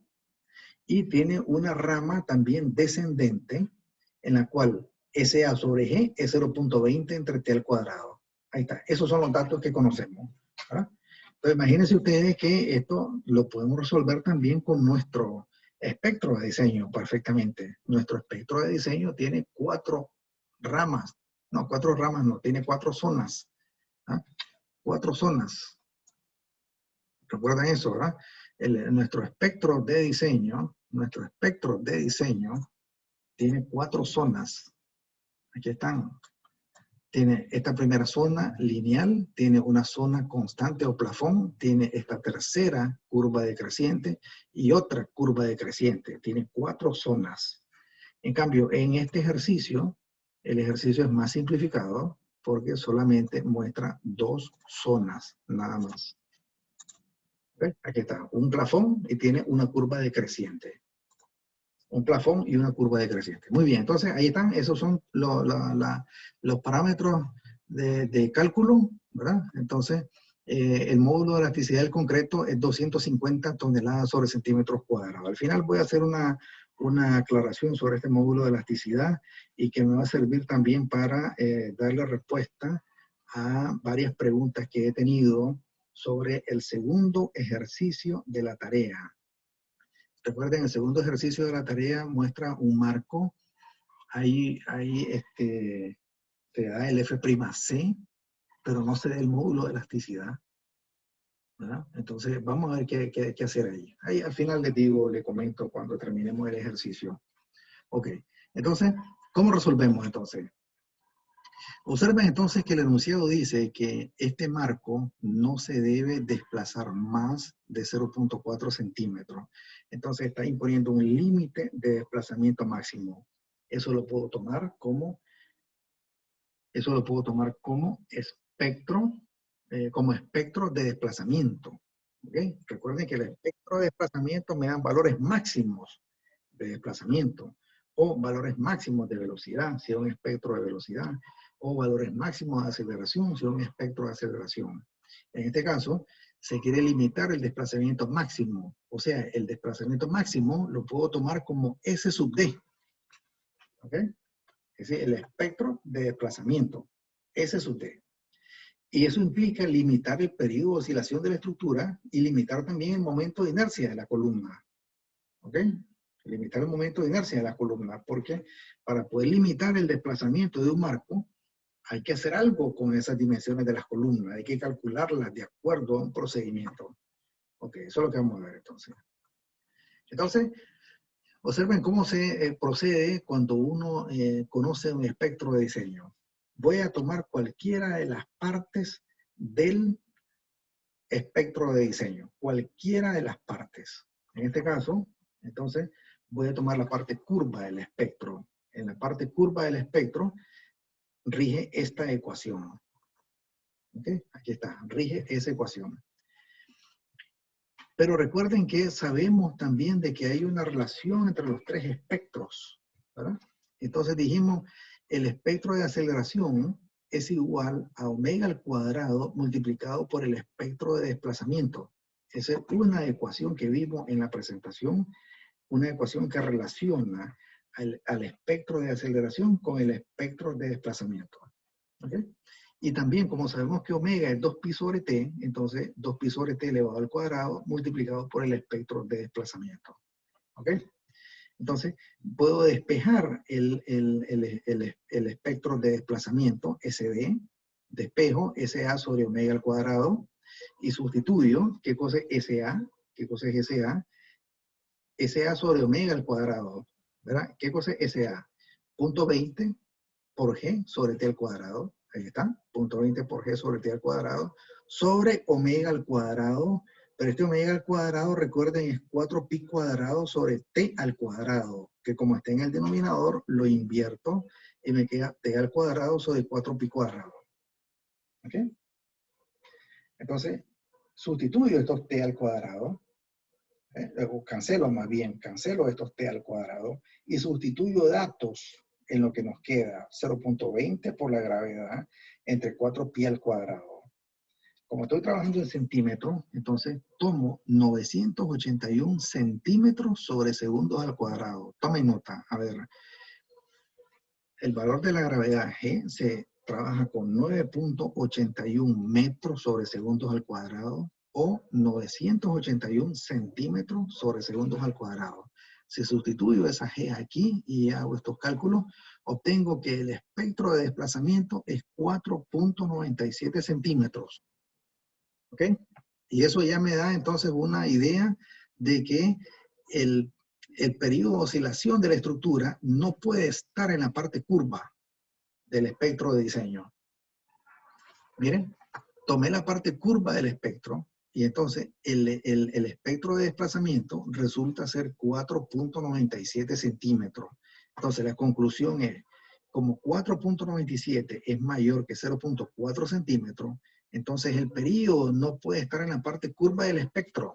y tiene una rama también descendente en la cual SA sobre G es 0.20 entre T al cuadrado. Ahí está, esos son los datos que conocemos, ¿verdad? Entonces imagínense ustedes que esto lo podemos resolver también con nuestro espectro de diseño perfectamente. Nuestro espectro de diseño tiene 4 ramas, no, 4 ramas no, tiene 4 zonas. ¿Ah? 4 zonas. ¿Recuerdan eso, verdad? Nuestro espectro de diseño tiene 4 zonas. Aquí están. Tiene esta primera zona lineal, tiene una zona constante o plafón, tiene esta tercera curva decreciente y otra curva decreciente. Tiene 4 zonas. En cambio, en este ejercicio, el ejercicio es más simplificado porque solamente muestra 2 zonas, nada más. ¿Okay? Aquí está, un plafón y tiene una curva decreciente. Un plafón y una curva decreciente. Muy bien, entonces ahí están, esos son los parámetros de cálculo, ¿verdad? Entonces, el módulo de elasticidad del concreto es 250 toneladas sobre centímetros cuadrados. Al final voy a hacer una aclaración sobre este módulo de elasticidad y que me va a servir también para darle respuesta a varias preguntas que he tenido sobre el segundo ejercicio de la tarea. Recuerden, el segundo ejercicio de la tarea muestra un marco. Ahí te da el F'C, pero no se da el módulo de elasticidad, ¿verdad? Entonces, vamos a ver qué hacer ahí. Ahí al final les digo, les comento cuando terminemos el ejercicio. Ok, entonces, ¿cómo resolvemos entonces? Observen entonces que el enunciado dice que este marco no se debe desplazar más de 0.4 centímetros. Entonces está imponiendo un límite de desplazamiento máximo. Eso lo puedo tomar como espectro, como espectro de desplazamiento. ¿Okay? Recuerden que el espectro de desplazamiento me dan valores máximos de desplazamiento o valores máximos de velocidad, si es un espectro de velocidad, o valores máximos de aceleración, si es un espectro de aceleración. En este caso, se quiere limitar el desplazamiento máximo. O sea, el desplazamiento máximo lo puedo tomar como S sub D. ¿Ok? Es decir, el espectro de desplazamiento, S sub D. Y eso implica limitar el periodo de oscilación de la estructura y limitar también el momento de inercia de la columna. ¿Ok? Limitar el momento de inercia de la columna, porque para poder limitar el desplazamiento de un marco, hay que hacer algo con esas dimensiones de las columnas, hay que calcularlas de acuerdo a un procedimiento. Ok, eso es lo que vamos a ver entonces. Entonces, observen cómo se procede cuando uno conoce un espectro de diseño. Voy a tomar cualquiera de las partes del espectro de diseño, cualquiera de las partes. En este caso, entonces, voy a tomar la parte curva del espectro. En la parte curva del espectro rige esta ecuación. ¿Okay? Aquí está, rige esa ecuación. Pero recuerden que sabemos también de que hay una relación entre los tres espectros, ¿verdad? Entonces dijimos, el espectro de aceleración es igual a omega al cuadrado multiplicado por el espectro de desplazamiento. Esa es una ecuación que vimos en la presentación, una ecuación que relaciona al espectro de aceleración con el espectro de desplazamiento. ¿Okay? Y también, como sabemos que omega es 2pi sobre t, entonces 2pi sobre t elevado al cuadrado multiplicado por el espectro de desplazamiento. ¿Ok? Entonces, puedo despejar el espectro de desplazamiento, SD, despejo SA sobre omega al cuadrado, y sustituyo, ¿qué cosa es SA? ¿Qué cosa es SA? SA sobre omega al cuadrado, ¿verdad? ¿Qué cosa es SA? Punto 20 por G sobre T al cuadrado, ahí está, punto 20 por G sobre T al cuadrado, sobre omega al cuadrado, pero este omega al cuadrado, recuerden, es 4pi cuadrado sobre T al cuadrado, que como está en el denominador, lo invierto y me queda T al cuadrado sobre 4pi cuadrado. ¿Ok? Entonces, sustituyo estos T al cuadrado, o cancelo más bien, cancelo estos T al cuadrado y sustituyo datos en lo que nos queda, 0.20 por la gravedad entre 4pi al cuadrado. Como estoy trabajando en centímetros, entonces tomo 981 centímetros sobre segundos al cuadrado. Tomen nota, a ver. El valor de la gravedad G se trabaja con 9.81 metros sobre segundos al cuadrado o 981 centímetros sobre segundos al cuadrado. Si sustituyo esa G aquí y hago estos cálculos, obtengo que el espectro de desplazamiento es 4.97 centímetros. ¿Ok? Y eso ya me da entonces una idea de que el periodo de oscilación de la estructura no puede estar en la parte curva del espectro de diseño. Miren, tomé la parte curva del espectro y entonces el espectro de desplazamiento resulta ser 4.97 centímetros. Entonces la conclusión es, como 4.97 es mayor que 0.4 centímetros, entonces el periodo no puede estar en la parte curva del espectro.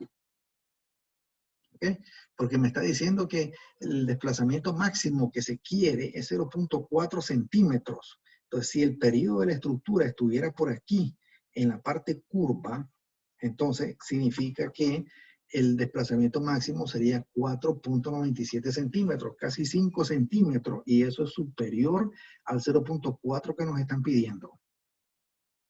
¿Okay? Porque me está diciendo que el desplazamiento máximo que se quiere es 0.4 centímetros. Entonces, si el periodo de la estructura estuviera por aquí, en la parte curva, entonces significa que el desplazamiento máximo sería 4.97 centímetros, casi 5 centímetros, y eso es superior al 0.4 que nos están pidiendo.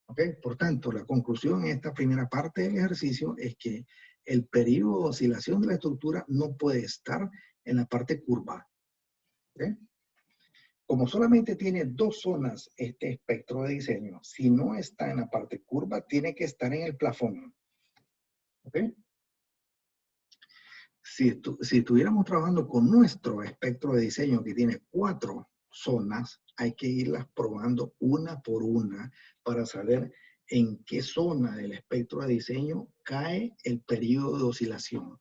¿Ok? Por tanto, la conclusión en esta primera parte del ejercicio es que el periodo de oscilación de la estructura no puede estar en la parte curva. ¿Ok? Como solamente tiene dos zonas este espectro de diseño, si no está en la parte curva, tiene que estar en el plafón. ¿Ok? Si estuviéramos trabajando con nuestro espectro de diseño que tiene 4 zonas, hay que irlas probando una por una para saber en qué zona del espectro de diseño cae el periodo de oscilación.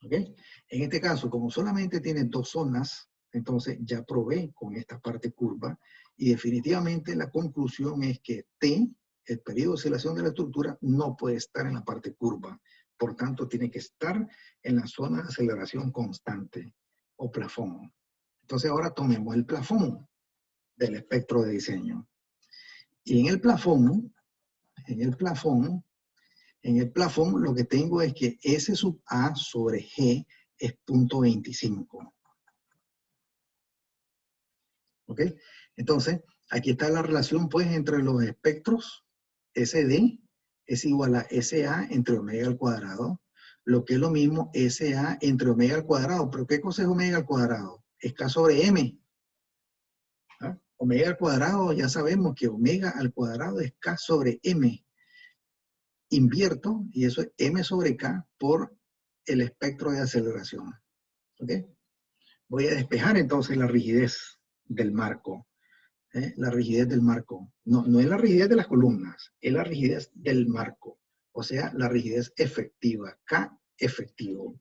¿Ok? En este caso, como solamente tiene 2 zonas, entonces ya probé con esta parte curva y definitivamente la conclusión es que T el periodo de oscilación de la estructura no puede estar en la parte curva. Por tanto, tiene que estar en la zona de aceleración constante o plafón. Entonces ahora tomemos el plafón del espectro de diseño. Y en el plafón lo que tengo es que S sub A sobre G es 0.25. ¿Ok? Entonces, aquí está la relación pues entre los espectros. SD es igual a SA entre omega al cuadrado, lo que es lo mismo SA entre omega al cuadrado. ¿Pero qué cosa es omega al cuadrado? Es K sobre M. ¿Ah? Omega al cuadrado, ya sabemos que omega al cuadrado es K sobre M. Invierto, y eso es M sobre K por el espectro de aceleración. ¿Ok? Voy a despejar entonces la rigidez del marco. La rigidez del marco. No es la rigidez de las columnas, es la rigidez del marco. O sea, la rigidez efectiva, K efectivo.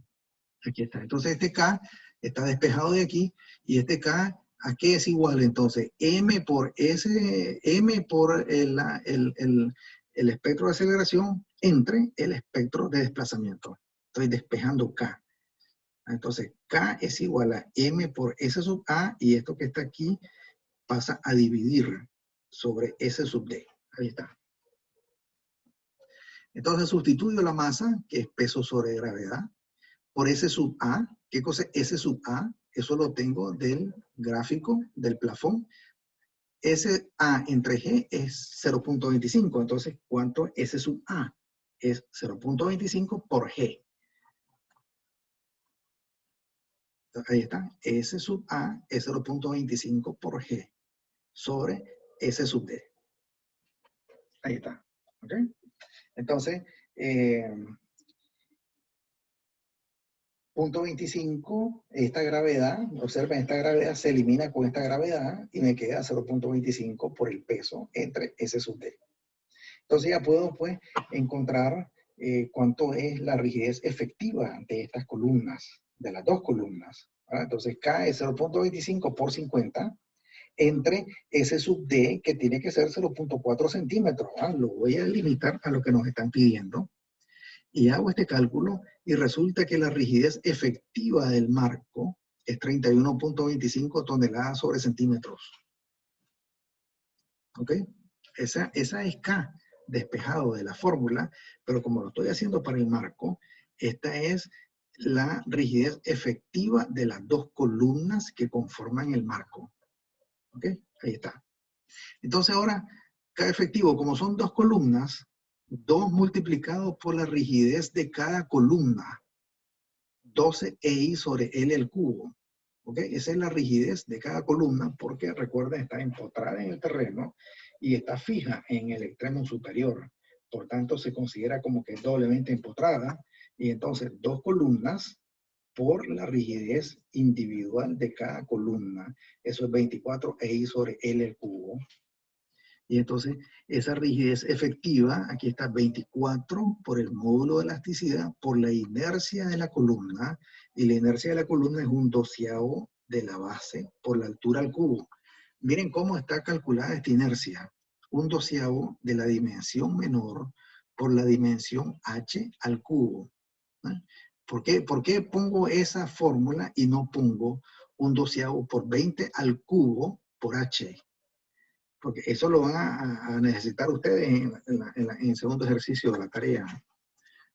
Aquí está. Entonces este K está despejado de aquí y este K, ¿a qué es igual? Entonces M por S, M por el espectro de aceleración entre el espectro de desplazamiento. Estoy despejando K. Entonces K es igual a M por S sub A y esto que está aquí pasa a dividir sobre S sub D. Ahí está. Entonces sustituyo la masa, que es peso sobre gravedad, por S sub A. ¿Qué cosa es S sub A? Eso lo tengo del gráfico del plafón. S A entre G es 0.25. Entonces, ¿cuánto es S sub A? Es 0.25 por G. Ahí está. S sub A es 0.25 por G sobre S sub D. Ahí está. ¿Ok? Entonces, punto 25, esta gravedad, observen, esta gravedad se elimina con esta gravedad y me queda 0.25 por el peso entre S sub D. Entonces ya puedo pues encontrar cuánto es la rigidez efectiva de estas columnas, de las dos columnas. ¿Verdad? Entonces K es 0.25 por 50 entre S sub D, que tiene que ser 0.4 centímetros. ¿Verdad? Lo voy a limitar a lo que nos están pidiendo. Y hago este cálculo y resulta que la rigidez efectiva del marco es 31.25 toneladas sobre centímetros. ¿Ok? Esa es K, despejado de la fórmula, pero como lo estoy haciendo para el marco, esta es la rigidez efectiva de las dos columnas que conforman el marco. ¿Ok? Ahí está. Entonces ahora, K efectivo, como son dos columnas, 2 multiplicado por la rigidez de cada columna, 12 EI sobre L al cubo. ¿Ok? Esa es la rigidez de cada columna porque, recuerden, está empotrada en el terreno y está fija en el extremo superior. Por tanto, se considera como que doblemente empotrada. Y entonces, 2 columnas por la rigidez individual de cada columna. Eso es 24 EI sobre L al cubo. Y entonces esa rigidez efectiva, aquí está 24 por el módulo de elasticidad, por la inercia de la columna, y la inercia de la columna es 1/12 de la base por la altura al cubo. Miren cómo está calculada esta inercia. 1/12 de la dimensión menor por la dimensión h al cubo. ¿Eh? ¿Por qué pongo esa fórmula y no pongo 1/12 por 20 al cubo por h? Porque eso lo van a necesitar ustedes en el segundo ejercicio de la tarea.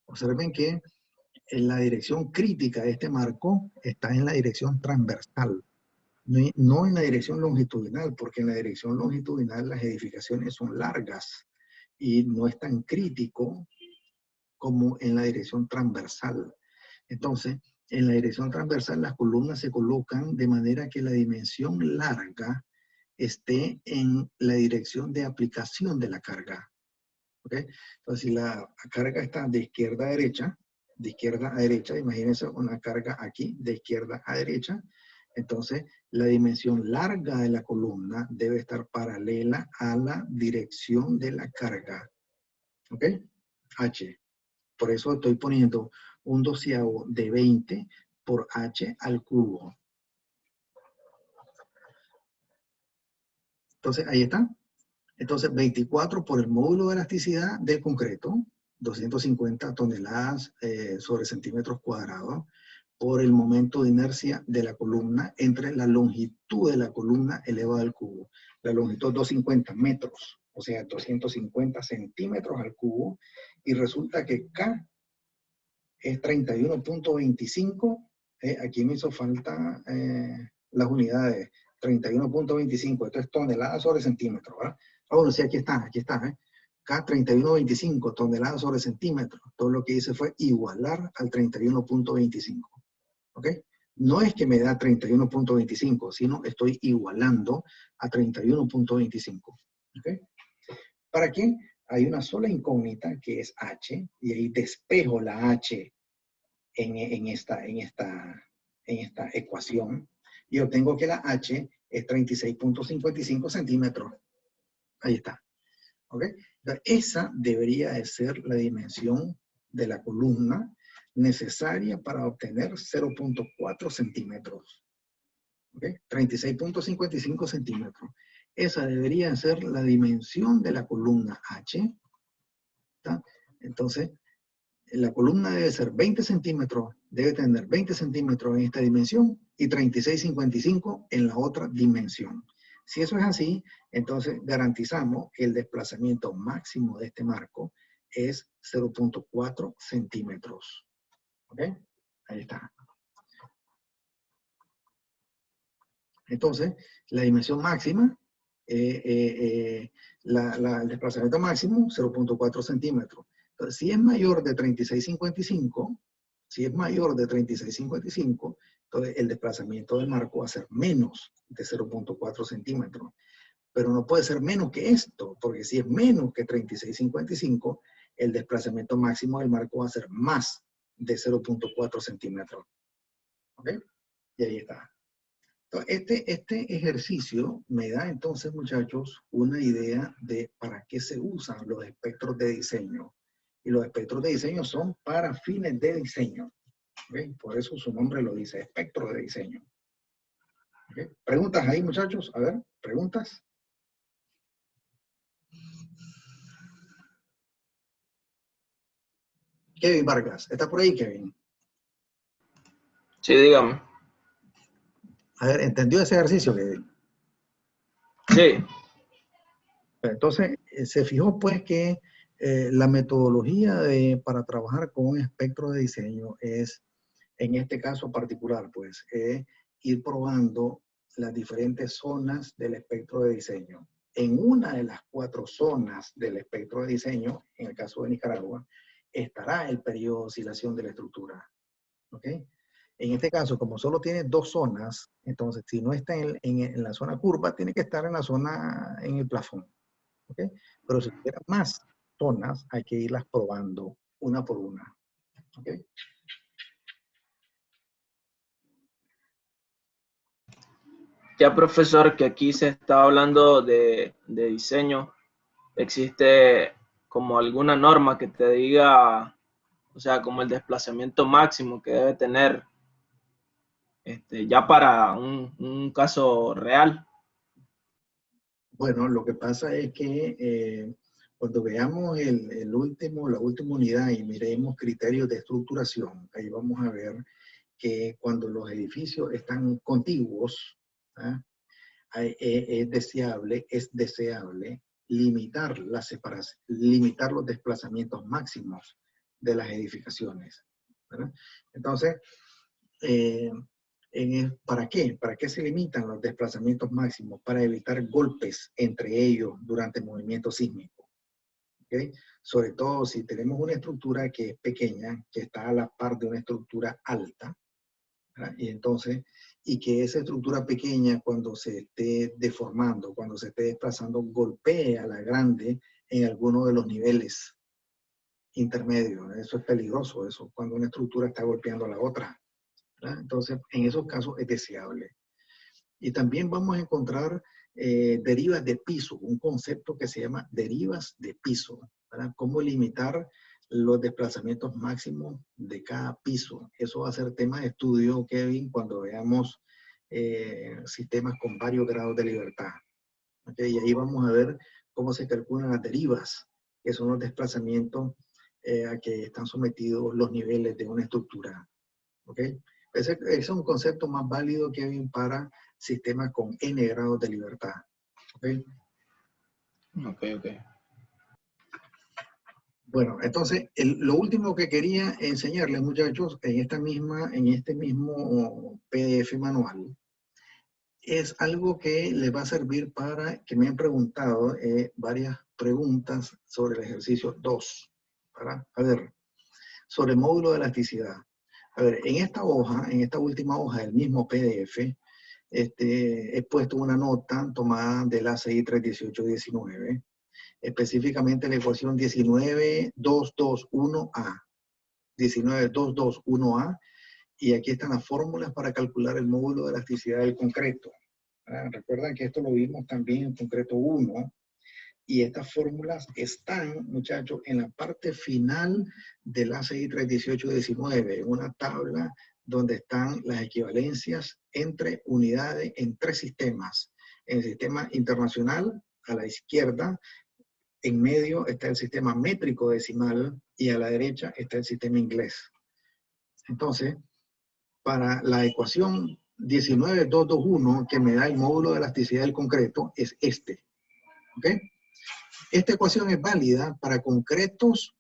Observen que en la dirección crítica de este marco está en la dirección transversal, no en la dirección longitudinal, porque en la dirección longitudinal las edificaciones son largas y no es tan crítico como en la dirección transversal. Entonces, en la dirección transversal las columnas se colocan de manera que la dimensión larga esté en la dirección de aplicación de la carga. ¿Ok? Entonces, si la carga está de izquierda a derecha, imagínense una carga aquí de izquierda a derecha, entonces la dimensión larga de la columna debe estar paralela a la dirección de la carga. ¿Ok? H. Por eso estoy poniendo 1/12 de 20 por h al cubo. Entonces, ahí está. Entonces, 24 por el módulo de elasticidad del concreto, 250 toneladas sobre centímetros cuadrados, por el momento de inercia de la columna entre la longitud de la columna elevada al cubo. La longitud 250 metros, o sea, 250 centímetros al cubo, y resulta que K es 31.25, aquí me hizo falta las unidades, 31.25, esto es toneladas sobre centímetros, ¿verdad? Ah, bueno, sí, aquí está, K 31.25 toneladas sobre centímetros. Todo lo que hice fue igualar al 31.25. ¿Ok? No es que me da 31.25, sino estoy igualando a 31.25. ¿Ok? ¿Para qué? Hay una sola incógnita que es H, y ahí despejo la H en esta ecuación, y obtengo que la H es 36.55 centímetros. Ahí está. ¿Ok? Entonces, esa debería de ser la dimensión de la columna necesaria para obtener 0.4 centímetros. ¿Ok? 36.55 centímetros. Esa debería ser la dimensión de la columna H. ¿Está? Entonces, la columna debe ser 20 centímetros, debe tener 20 centímetros en esta dimensión y 36.55 en la otra dimensión. Si eso es así, entonces garantizamos que el desplazamiento máximo de este marco es 0.4 centímetros. ¿Ok? Ahí está. Entonces, la dimensión máxima, el desplazamiento máximo, 0.4 centímetros. Entonces, si es mayor de 36.55, entonces el desplazamiento del marco va a ser menos de 0.4 centímetros. Pero no puede ser menos que esto, porque si es menos que 36.55, el desplazamiento máximo del marco va a ser más de 0.4 centímetros. ¿Ok? Y ahí está. Entonces, este ejercicio me da entonces, muchachos, una idea de para qué se usan los espectros de diseño. Y los espectros de diseño son para fines de diseño. ¿Okay? Por eso su nombre lo dice, espectro de diseño. ¿Okay? ¿Preguntas ahí, muchachos? A ver, ¿preguntas? Kevin Vargas, ¿está por ahí, Kevin? Sí, dígame. A ver, ¿entendió ese ejercicio, Kevin? Sí. Entonces, se fijó pues que la metodología para trabajar con un espectro de diseño es, en este caso particular, pues, ir probando las diferentes zonas del espectro de diseño. En una de las 4 zonas del espectro de diseño, en el caso de Nicaragua, estará el periodo de oscilación de la estructura. ¿Ok? En este caso, como solo tiene 2 zonas, entonces si no está en la zona curva, tiene que estar en la zona, en el plafón. ¿Ok? Pero si tuviera más zonas, hay que irlas probando una por una. ¿Ok? Ya, profesor, que aquí se está hablando de diseño, ¿existe como alguna norma que te diga, o sea, como el desplazamiento máximo que debe tener ya para un caso real? Bueno, lo que pasa es que cuando veamos la última unidad y miremos criterios de estructuración, ahí vamos a ver que cuando los edificios están contiguos, ¿ah? Es deseable limitar la separación, limitar los desplazamientos máximos de las edificaciones, ¿verdad? Entonces, ¿para qué? ¿Para qué se limitan los desplazamientos máximos? Para evitar golpes entre ellos durante el movimiento sísmico. ¿Okay? Sobre todo si tenemos una estructura que es pequeña, que está a la par de una estructura alta, ¿verdad? Y entonces, y que esa estructura pequeña cuando se esté deformando, cuando se esté desplazando, golpee a la grande en alguno de los niveles intermedios. Eso es peligroso, eso, cuando una estructura está golpeando a la otra, ¿verdad? Entonces, en esos casos es deseable. Y también vamos a encontrar derivas de piso, un concepto que se llama derivas de piso, ¿verdad? Cómo limitar los desplazamientos máximos de cada piso. Eso va a ser tema de estudio, Kevin, cuando veamos sistemas con varios grados de libertad. ¿Okay? Y ahí vamos a ver cómo se calculan las derivas, que son los desplazamientos a que están sometidos los niveles de una estructura. ¿Ok? Ese es un concepto más válido que hay para sistemas con n grados de libertad. ¿Ok? Ok. Bueno, entonces, lo último que quería enseñarles, muchachos, en este mismo PDF manual, es algo que les va a servir para que me han preguntado varias preguntas sobre el ejercicio 2. A ver, sobre el módulo de elasticidad. A ver, en esta hoja, en esta última hoja del mismo PDF, he puesto una nota tomada del ACI 31819, específicamente la ecuación 19221A. 19221A, y aquí están las fórmulas para calcular el módulo de elasticidad del concreto. Recuerdan que esto lo vimos también en concreto 1, y estas fórmulas están, muchachos, en la parte final del ACI 31819, una tabla donde están las equivalencias entre unidades en 3 sistemas. En el sistema internacional, a la izquierda, en medio está el sistema métrico decimal y a la derecha está el sistema inglés. Entonces, para la ecuación 19221, que me da el módulo de elasticidad del concreto, es este. ¿Ok? Esta ecuación es válida para concretos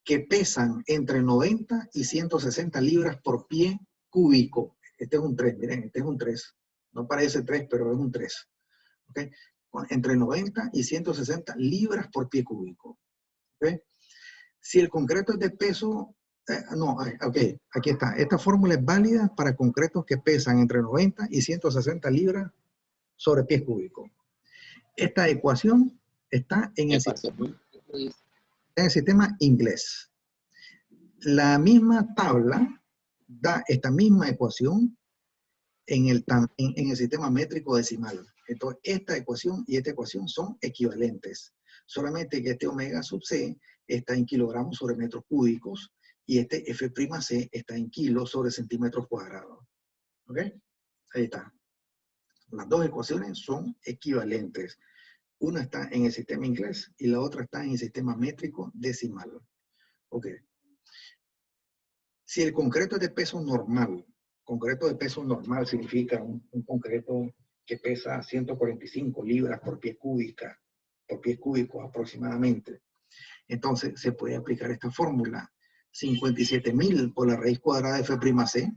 que pesan entre 90 y 160 libras por pie cúbico. Este es un 3, miren, este es un 3. No parece 3, pero es un 3. ¿Ok? Entre 90 y 160 libras por pie cúbico. ¿Ok? Si el concreto es de peso, ok, aquí está. Esta fórmula es válida para concretos que pesan entre 90 y 160 libras sobre pies cúbicos. Esta ecuación está en el sistema inglés. La misma tabla da esta misma ecuación en el sistema métrico decimal. Entonces, esta ecuación y esta ecuación son equivalentes. Solamente que este omega sub c está en kilogramos sobre metros cúbicos y este F'C está en kilos sobre centímetros cuadrados. ¿Ok? Ahí está. Las dos ecuaciones son equivalentes. Una está en el sistema inglés y la otra está en el sistema métrico decimal. Ok. Si el concreto es de peso normal, concreto de peso normal significa un concreto que pesa 145 libras por pie cúbico aproximadamente. Entonces se puede aplicar esta fórmula. 57.000 por la raíz cuadrada de F'C,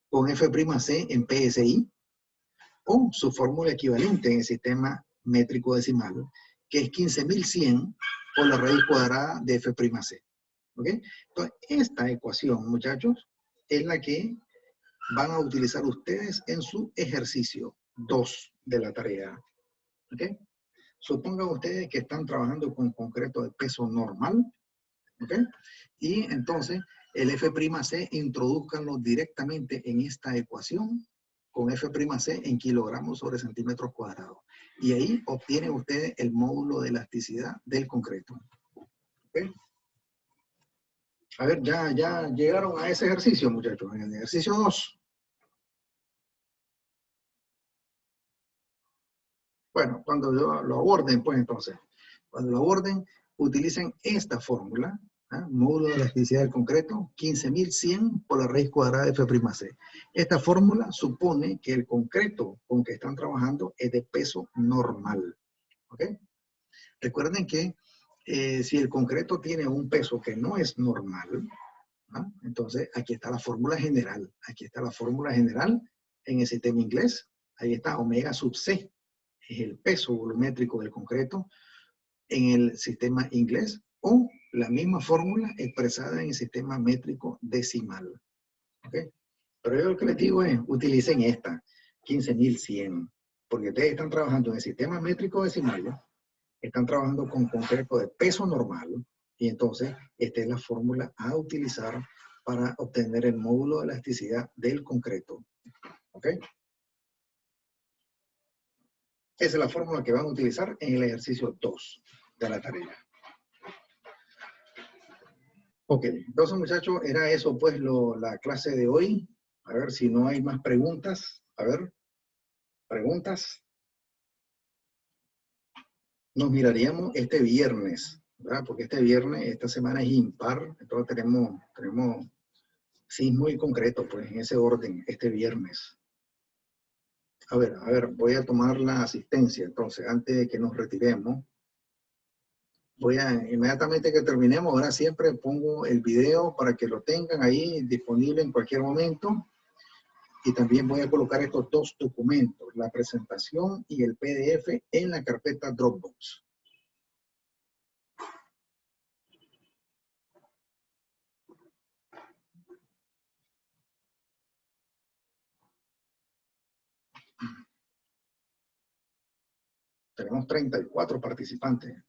con F'C en PSI, o su fórmula equivalente en el sistema métrico decimal, que es 15.100 por la raíz cuadrada de F'C. ¿Ok? Entonces, esta ecuación, muchachos, es la que van a utilizar ustedes en su ejercicio 2 de la tarea. ¿Ok? Supongan ustedes que están trabajando con concreto de peso normal. ¿Ok? Y entonces, el F'C introduzcanlo directamente en esta ecuación con F'C en kilogramos sobre centímetros cuadrados. Y ahí obtienen ustedes el módulo de elasticidad del concreto. ¿Ok? A ver, ya llegaron a ese ejercicio, muchachos, en el ejercicio 2. Bueno, cuando lo aborden, pues entonces, cuando lo aborden, utilicen esta fórmula, módulo de elasticidad del concreto, 15.100 por la raíz cuadrada de F'C. Esta fórmula supone que el concreto con que están trabajando es de peso normal. ¿Ok? Recuerden que si el concreto tiene un peso que no es normal, entonces aquí está la fórmula general. Aquí está la fórmula general en el sistema inglés. Ahí está omega sub c. Es el peso volumétrico del concreto en el sistema inglés, o la misma fórmula expresada en el sistema métrico decimal. ¿Ok? Pero yo lo que les digo es, utilicen esta, 15.100, porque ustedes están trabajando en el sistema métrico decimal, están trabajando con concreto de peso normal, y entonces esta es la fórmula a utilizar para obtener el módulo de elasticidad del concreto. ¿Ok? Esa es la fórmula que van a utilizar en el ejercicio 2 de la tarea. Ok, entonces muchachos, era eso pues la clase de hoy. A ver si no hay más preguntas. A ver, preguntas. nos miraríamos este viernes, ¿verdad? Porque este viernes, esta semana es impar, entonces tenemos sí, muy concreto, pues en ese orden, este viernes. A ver, voy a tomar la asistencia, entonces, antes de que nos retiremos, inmediatamente que terminemos, ahora siempre pongo el video para que lo tengan ahí disponible en cualquier momento. Y también voy a colocar estos dos documentos, la presentación y el PDF en la carpeta Dropbox. Tenemos 34 participantes.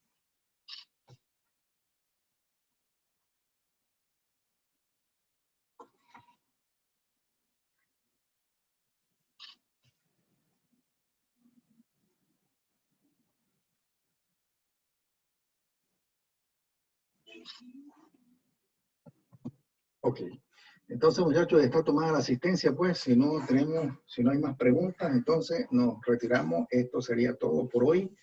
Ok. Entonces, muchachos, está tomada la asistencia, pues, si no hay más preguntas, entonces nos retiramos. Esto sería todo por hoy.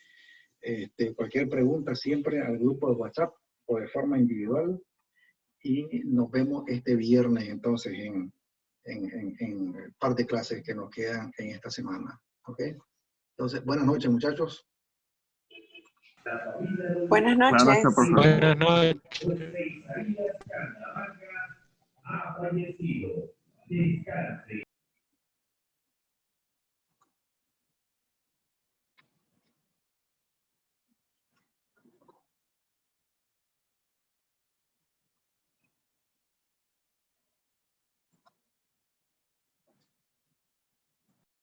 Cualquier pregunta siempre al grupo de WhatsApp o de forma individual. Y nos vemos este viernes, entonces, en el par de clases que nos quedan en esta semana. ¿Ok? Entonces, buenas noches, muchachos. Buenas noches. Buenas noches. Ha fallecido. Descanse.